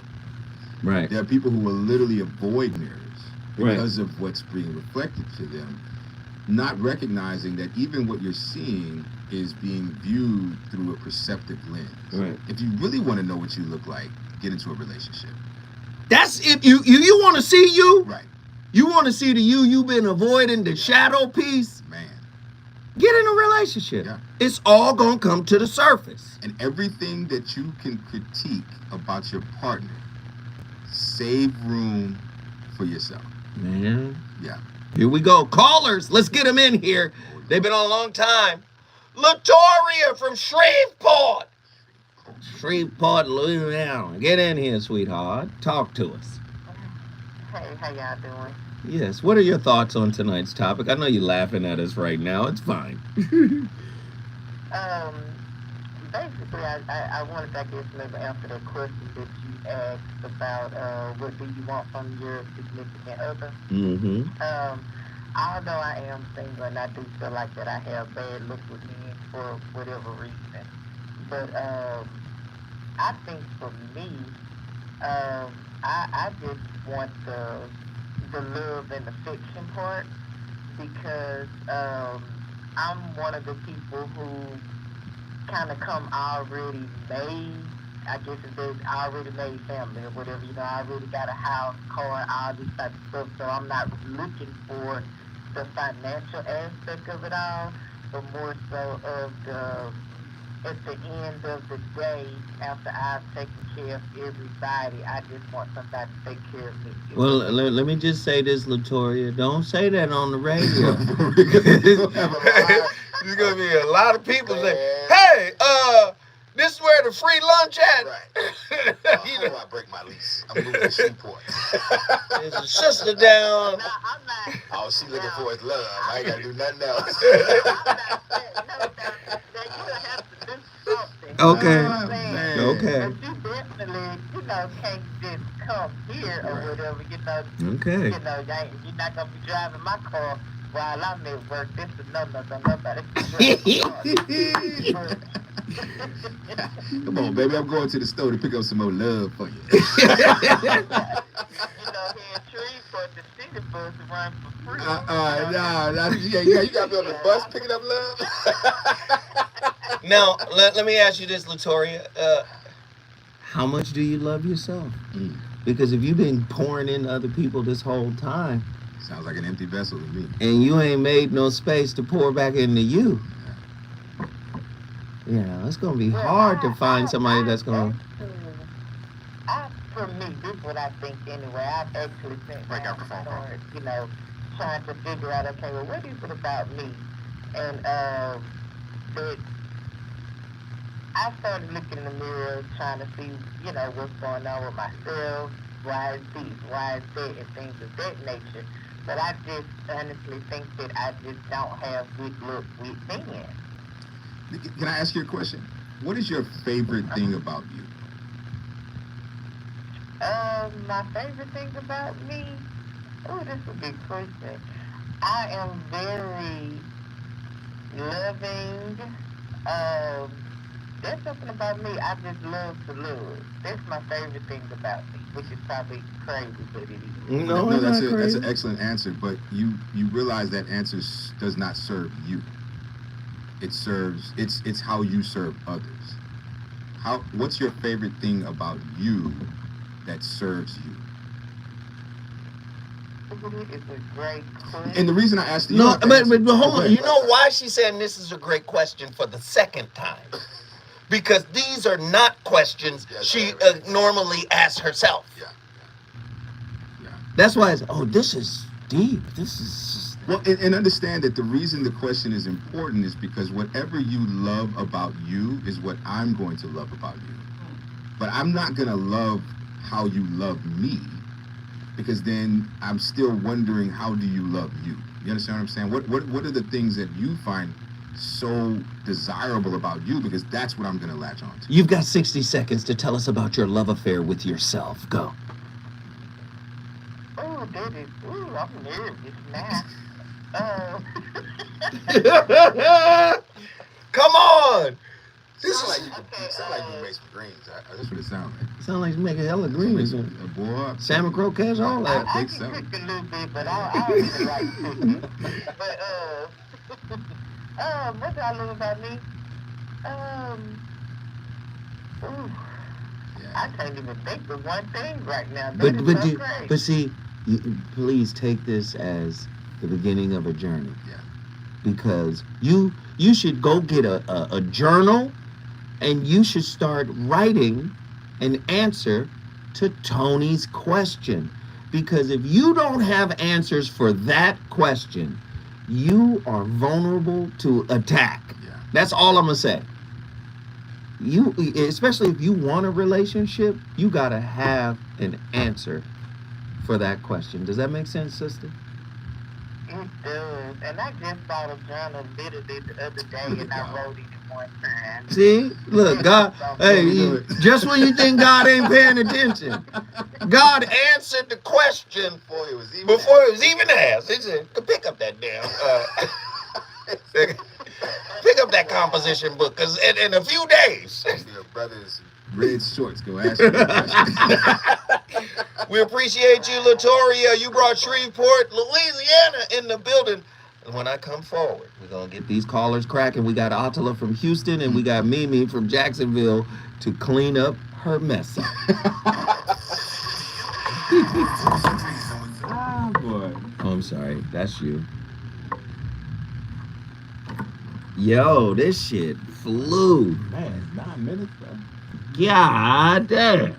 Right. There are people who will literally avoid mirrors because of what's being reflected to them, not recognizing that even what you're seeing is being viewed through a perceptive lens. Right. If you really want to know what you look like, get into a relationship. That's if you want to see you. Right. You want to see the you've been avoiding, the shadow piece. Man. Get in a relationship. Yeah. It's all gonna come to the surface. And everything that you can critique about your partner, save room for yourself. Man. Yeah. Here we go. Callers, let's get them in here. They've been on a long time. Latoria from Shreveport. Shreveport, Louisiana. Get in here, sweetheart. Talk to us. Hey, how y'all doing? Yes. What are your thoughts on tonight's topic? I know you're laughing at us right now. It's fine. Basically, I wanted to, I guess, maybe answer that question that you asked about what do you want from your significant other. Mm-hmm. although I am single and I do feel like that I have bad luck with men for whatever reason. But I think for me, I just want the love and affection part because I'm one of the people who kind of come already made. I guess if there's already made family or whatever, I already got a house, car, all this type of stuff. So I'm not looking for the financial aspect of it all, but more so of at the end of the day, after I've taken care of everybody, I just want somebody to take care of me. Well, let me just say this, Latoria. Don't say that on the radio. There's gonna be a lot of people say, "Hey, this is where the free lunch at." Right. How do I break my lease? I'm moving to Shreveport. There's a sister down. No, I'm not. All she looking for is love. I ain't gotta do nothing else. Okay. Okay. Okay. But you definitely, can't just come here or whatever, Okay. You're not gonna be driving my car while I'm at work. This is nobody. Come on, baby. I'm going to the store to pick up some more love for you. Here in Shreveport, the city bus run for free. You got me on the bus picking up love. Now, let me ask you this, Latoria. How much do you love yourself? Because if you've been pouring into other people this whole time, sounds like an empty vessel to me. And you ain't made no space to pour back into you. It's gonna be hard to find somebody that's gonna. For me, this is what I think anyway. I've actually been trying to figure out, okay, well, what is it about me? And that I started looking in the mirror, trying to see, what's going on with myself, why is this, why is that, and things of that nature. But I just honestly think that I just don't have good luck with men. Can I ask you a question? What is your favorite thing about you? My favorite thing about me? Oh, that's a big question. I am very loving. There's something about me. I just love to love. That's my favorite thing about me, which is probably crazy, but it is. No, that's an excellent answer. But you realize that answer does not serve you. It serves. It's how you serve others. What's your favorite thing about you that serves you? It's a great question. And the reason I asked you, but hold on. You know why she's saying this is a great question for the second time? Because these are not questions she normally asks herself. Yeah. That's why it's, this is deep. This is... Well, and understand that the reason the question is important is because whatever you love about you is what I'm going to love about you. But I'm not going to love how you love me, because then I'm still wondering, how do you love you? You understand what I'm saying? What are the things that you find so desirable about you? Because that's what I'm going to latch on to. You've got 60 seconds to tell us about your love affair with yourself. Go. Oh, baby. Ooh, I'm nervous now. Come on! This sound like you make some greens. That's what it sounds like. It sounds like you make a hella greens. Boy, salmon croquettes, all that. I can cook a little bit, but I really like cooking. But what do I love about me? I can't even think of one thing right now. But see, please take this as the beginning of a journey. Yeah. Because you should go get a journal, and you should start writing an answer to Tony's question. Because if you don't have answers for that question, you are vulnerable to attack. Yeah. That's all I'm gonna say. You, especially if you want a relationship, you gotta have an answer for that question. Does that make sense, sister? It does. And I just bought a journal literally the other day and I wrote it one time. See, look, God, hey, just when you think God ain't paying attention, God answered the question Before it was even asked. He said, pick up that damn, pick up that composition book, because in a few days. Your brother's red shorts go ask you that question. We appreciate you, Latoria. You brought Shreveport, Louisiana in the building. And when I come forward, we're going to get these callers cracking. We got Attila from Houston and we got Mimi from Jacksonville to clean up her mess up. Ah, boy. Oh, I'm sorry. That's you. Yo, this shit flew. Man, 9 minutes, bro. God damn.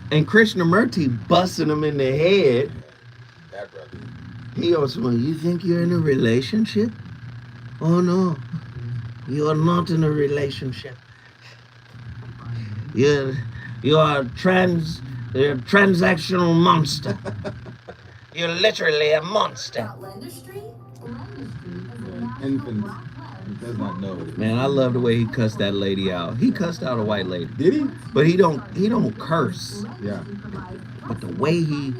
And Krishnamurti busting him in the head. That brother. He also, you think you're in a relationship? Oh no, you are not in a relationship. You are a transactional monster. You're literally a monster. Infant does not know. Man, I love the way he cussed that lady out. He cussed out a white lady. Did he? But he don't curse. Yeah. But the way he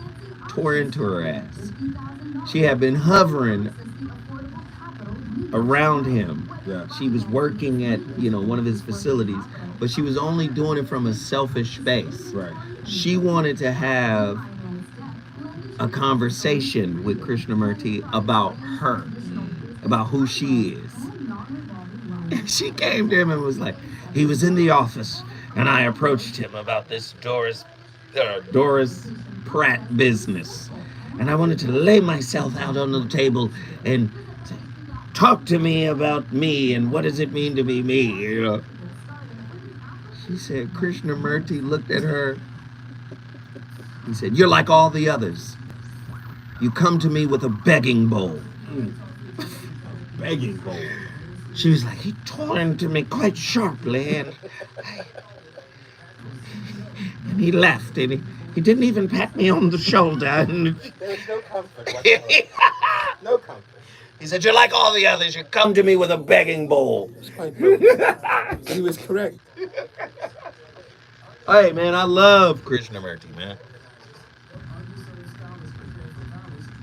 tore into her ass. She had been hovering around him. Yeah. She was working at, one of his facilities, but she was only doing it from a selfish space. Right. She wanted to have a conversation with Krishnamurti about her, about who she is. And she came to him and was like, he was in the office and I approached him about this Doris Pratt business. And I wanted to lay myself out on the table and say, talk to me about me and what does it mean to be me, She said, Krishnamurti looked at her. He said, you're like all the others. You come to me with a begging bowl. Begging bowl. She was like, he tore into me quite sharply and he left and he didn't even pat me on the shoulder. There's no comfort whatsoever. No comfort. He said, you're like all the others. You come to me with a begging bowl. He was correct. Hey, man, I love Krishnamurti, man.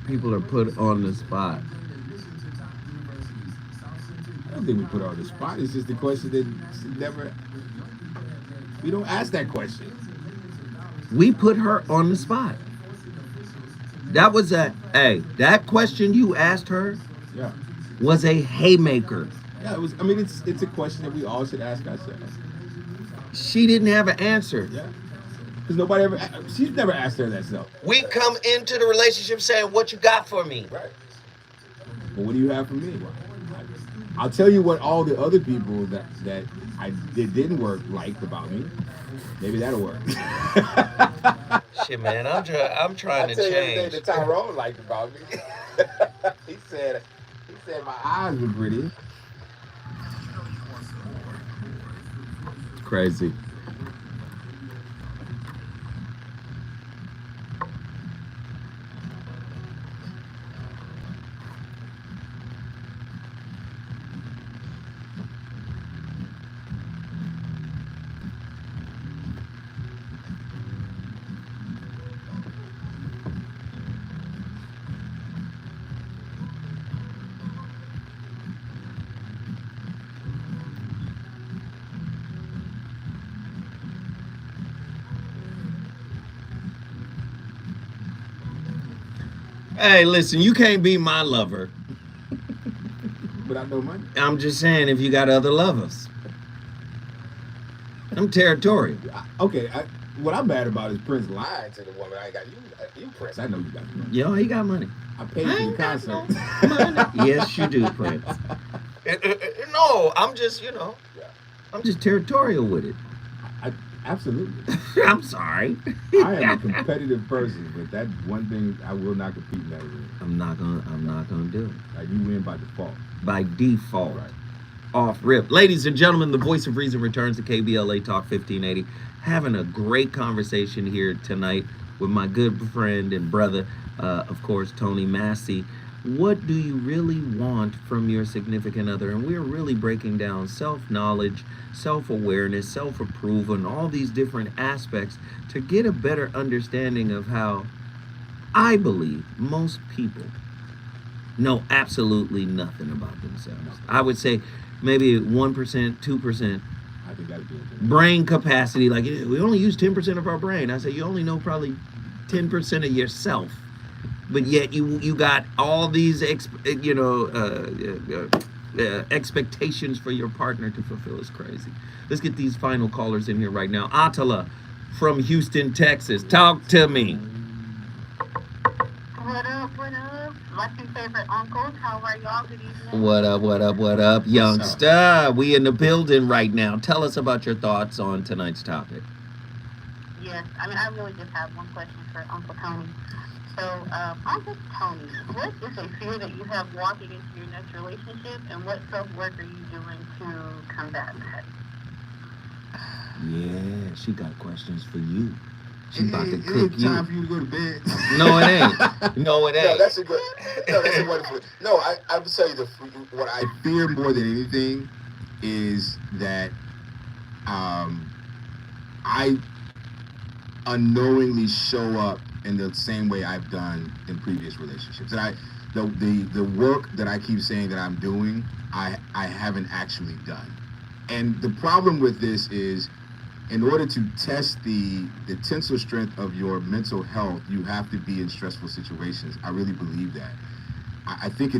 People are put on the spot. I don't think we put her on the spot. It's just the question that we don't ask that question. We put her on the spot. That was that question you asked her Yeah. was a haymaker. Yeah, it was. I mean, it's a question that we all should ask ourselves. She didn't have an answer. Yeah. Because she's never asked her that stuff. We come into the relationship saying, what you got for me? Right. Well, what do you have for me? I'll tell you what all the other people that didn't work liked about me. Maybe that'll work. Shit, man, I'm trying to change. That Tyrone liked about me. He said my eyes were pretty. Crazy. Hey, listen, you can't be my lover. But I know money. I'm just saying, if you got other lovers. I'm territorial. Okay, what I'm mad about is Prince lying to the woman. I got you Prince. I know you got money. Yo, he got money. I paid for the concert. Yes, you do, Prince. No, I'm just, I'm just territorial with it. Absolutely. I'm sorry. I am a competitive person, but that's one thing I will not compete in that room. I'm not gonna do it. Like, you win by default. By default. Right. Off rip. Ladies and gentlemen, the voice of reason returns to KBLA Talk 1580. Having a great conversation here tonight with my good friend and brother, of course, Tony Massey. What do you really want from your significant other? And we're really breaking down self knowledge, self awareness, self approval, and all these different aspects to get a better understanding of how I believe most people know absolutely nothing about themselves. I would say maybe 1%, 2% I think that'd be okay. brain capacity. Like, "Yeah, we only use 10% of our brain." I say you only know probably 10% of yourself, but yet you got all these expectations for your partner to fulfill. Is crazy. Let's get these final callers in here right now. Atala from Houston, Texas. Talk to me. What up, what up? My two favorite uncles. How are y'all? Good evening. What up, what up, what up, youngster? We in the building right now. Tell us about your thoughts on tonight's topic. Yes, I mean, I really just have one question for Uncle Tony. So, Uncle Tony, what is a fear that you have walking into your next relationship, and what self-work are you doing to combat that? Yeah, she got questions for you. She about to It cook ain't you. time for you to go to bed. No, it ain't. No, it No, ain't. that's a good. No, that's a wonderful. No, I would tell you what I fear more than anything is that I unknowingly show up in the same way I've done in previous relationships. And the work that I keep saying that I'm doing, I haven't actually done. And the problem with this is, in order to test the tensile strength of your mental health, you have to be in stressful situations. I really believe that. I think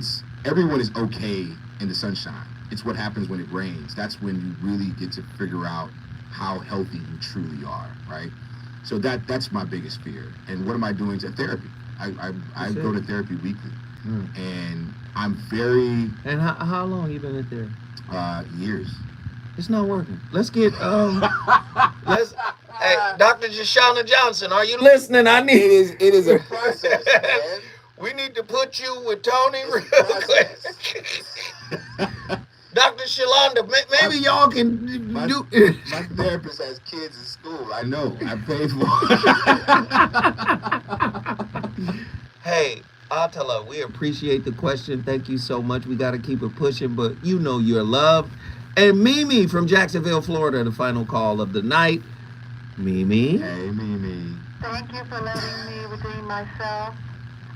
everyone is okay in the sunshine. It's what happens when it rains. That's when you really get to figure out how healthy you truly are, right? So that's my biggest fear. And what am I doing to therapy? I go to therapy weekly, and I'm very. And how long you been in therapy? Years. It's not working. Let's get Hey, Dr. Jashana Johnson, are you listening? I need It is a process, man. We need to put you with Tony It's real a quick. Dr. Shalonda, maybe y'all can do. My therapist has kids in school. I know. I pay for it. Hey, Atala, we appreciate the question. Thank you so much. We got to keep it pushing, but you know you're loved. And Mimi from Jacksonville, Florida, the final call of the night. Mimi. Hey, Mimi. Thank you for letting me redeem myself.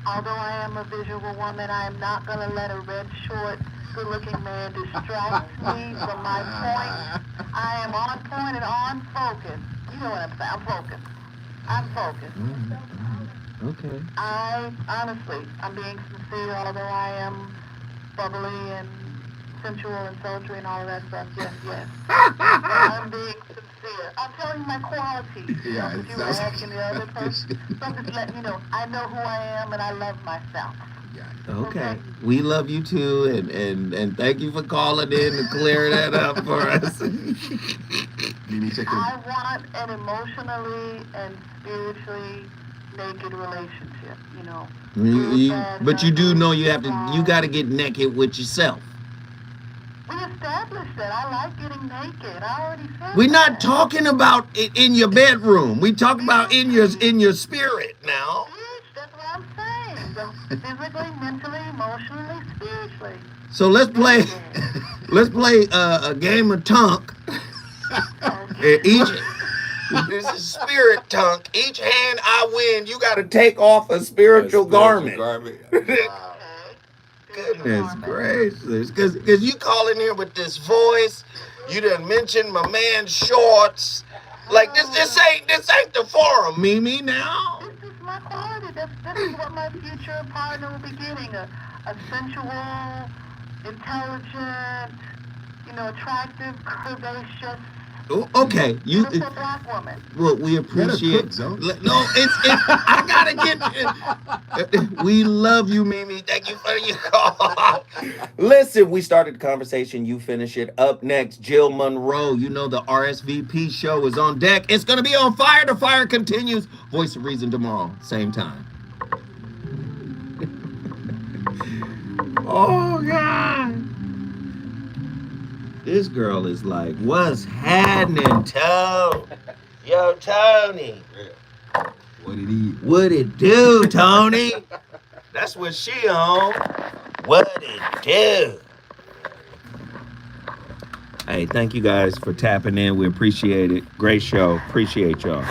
Although I am a visual woman, I am not going to let a red short, good-looking man distract me from my point. I am on point and on focus. You know what I'm saying? I'm focused. Okay. I'm being sincere, although I am bubbly and sensual and sultry and all of that stuff. Yes. I'm being sincere. I'm telling you my qualities. Yeah, If you were asking the other person, so I'm just letting you know, I know who I am and I love myself. Okay. We love you too, and thank you for calling in to clear that up for us. I want an emotionally and spiritually naked relationship, you know. But you do know you got to get naked with yourself. We established that. I like getting naked. I already said We're that. not talking about it in your bedroom. We talk about in your spirit now. That's what I'm saying. So physically, mentally, emotionally, spiritually. So let's play a game of tunk. This is spirit tunk. Each hand I win, you got to take off a spiritual garment. Wow. Goodness gracious. Because you call in here with this voice. You done mentioned my man's shorts. Like, this ain't the forum, Mimi, now. This is my quality. This is what my future partner will be getting. A sensual, intelligent, attractive, curvaceous, okay, beautiful black woman. Well, we appreciate. No, I gotta get. We love you, Mimi. Thank you for your call. Listen, we started the conversation. You finish it. Up next, Jill Monroe. You know the RSVP show is on deck. It's gonna be on fire. The fire continues. Voice of Reason tomorrow, same time. Oh God. This girl is like, what's happening, Tony? Yo, Tony. What it is. What it do, Tony? That's what she on. What it do? Hey, thank you guys for tapping in. We appreciate it. Great show. Appreciate y'all.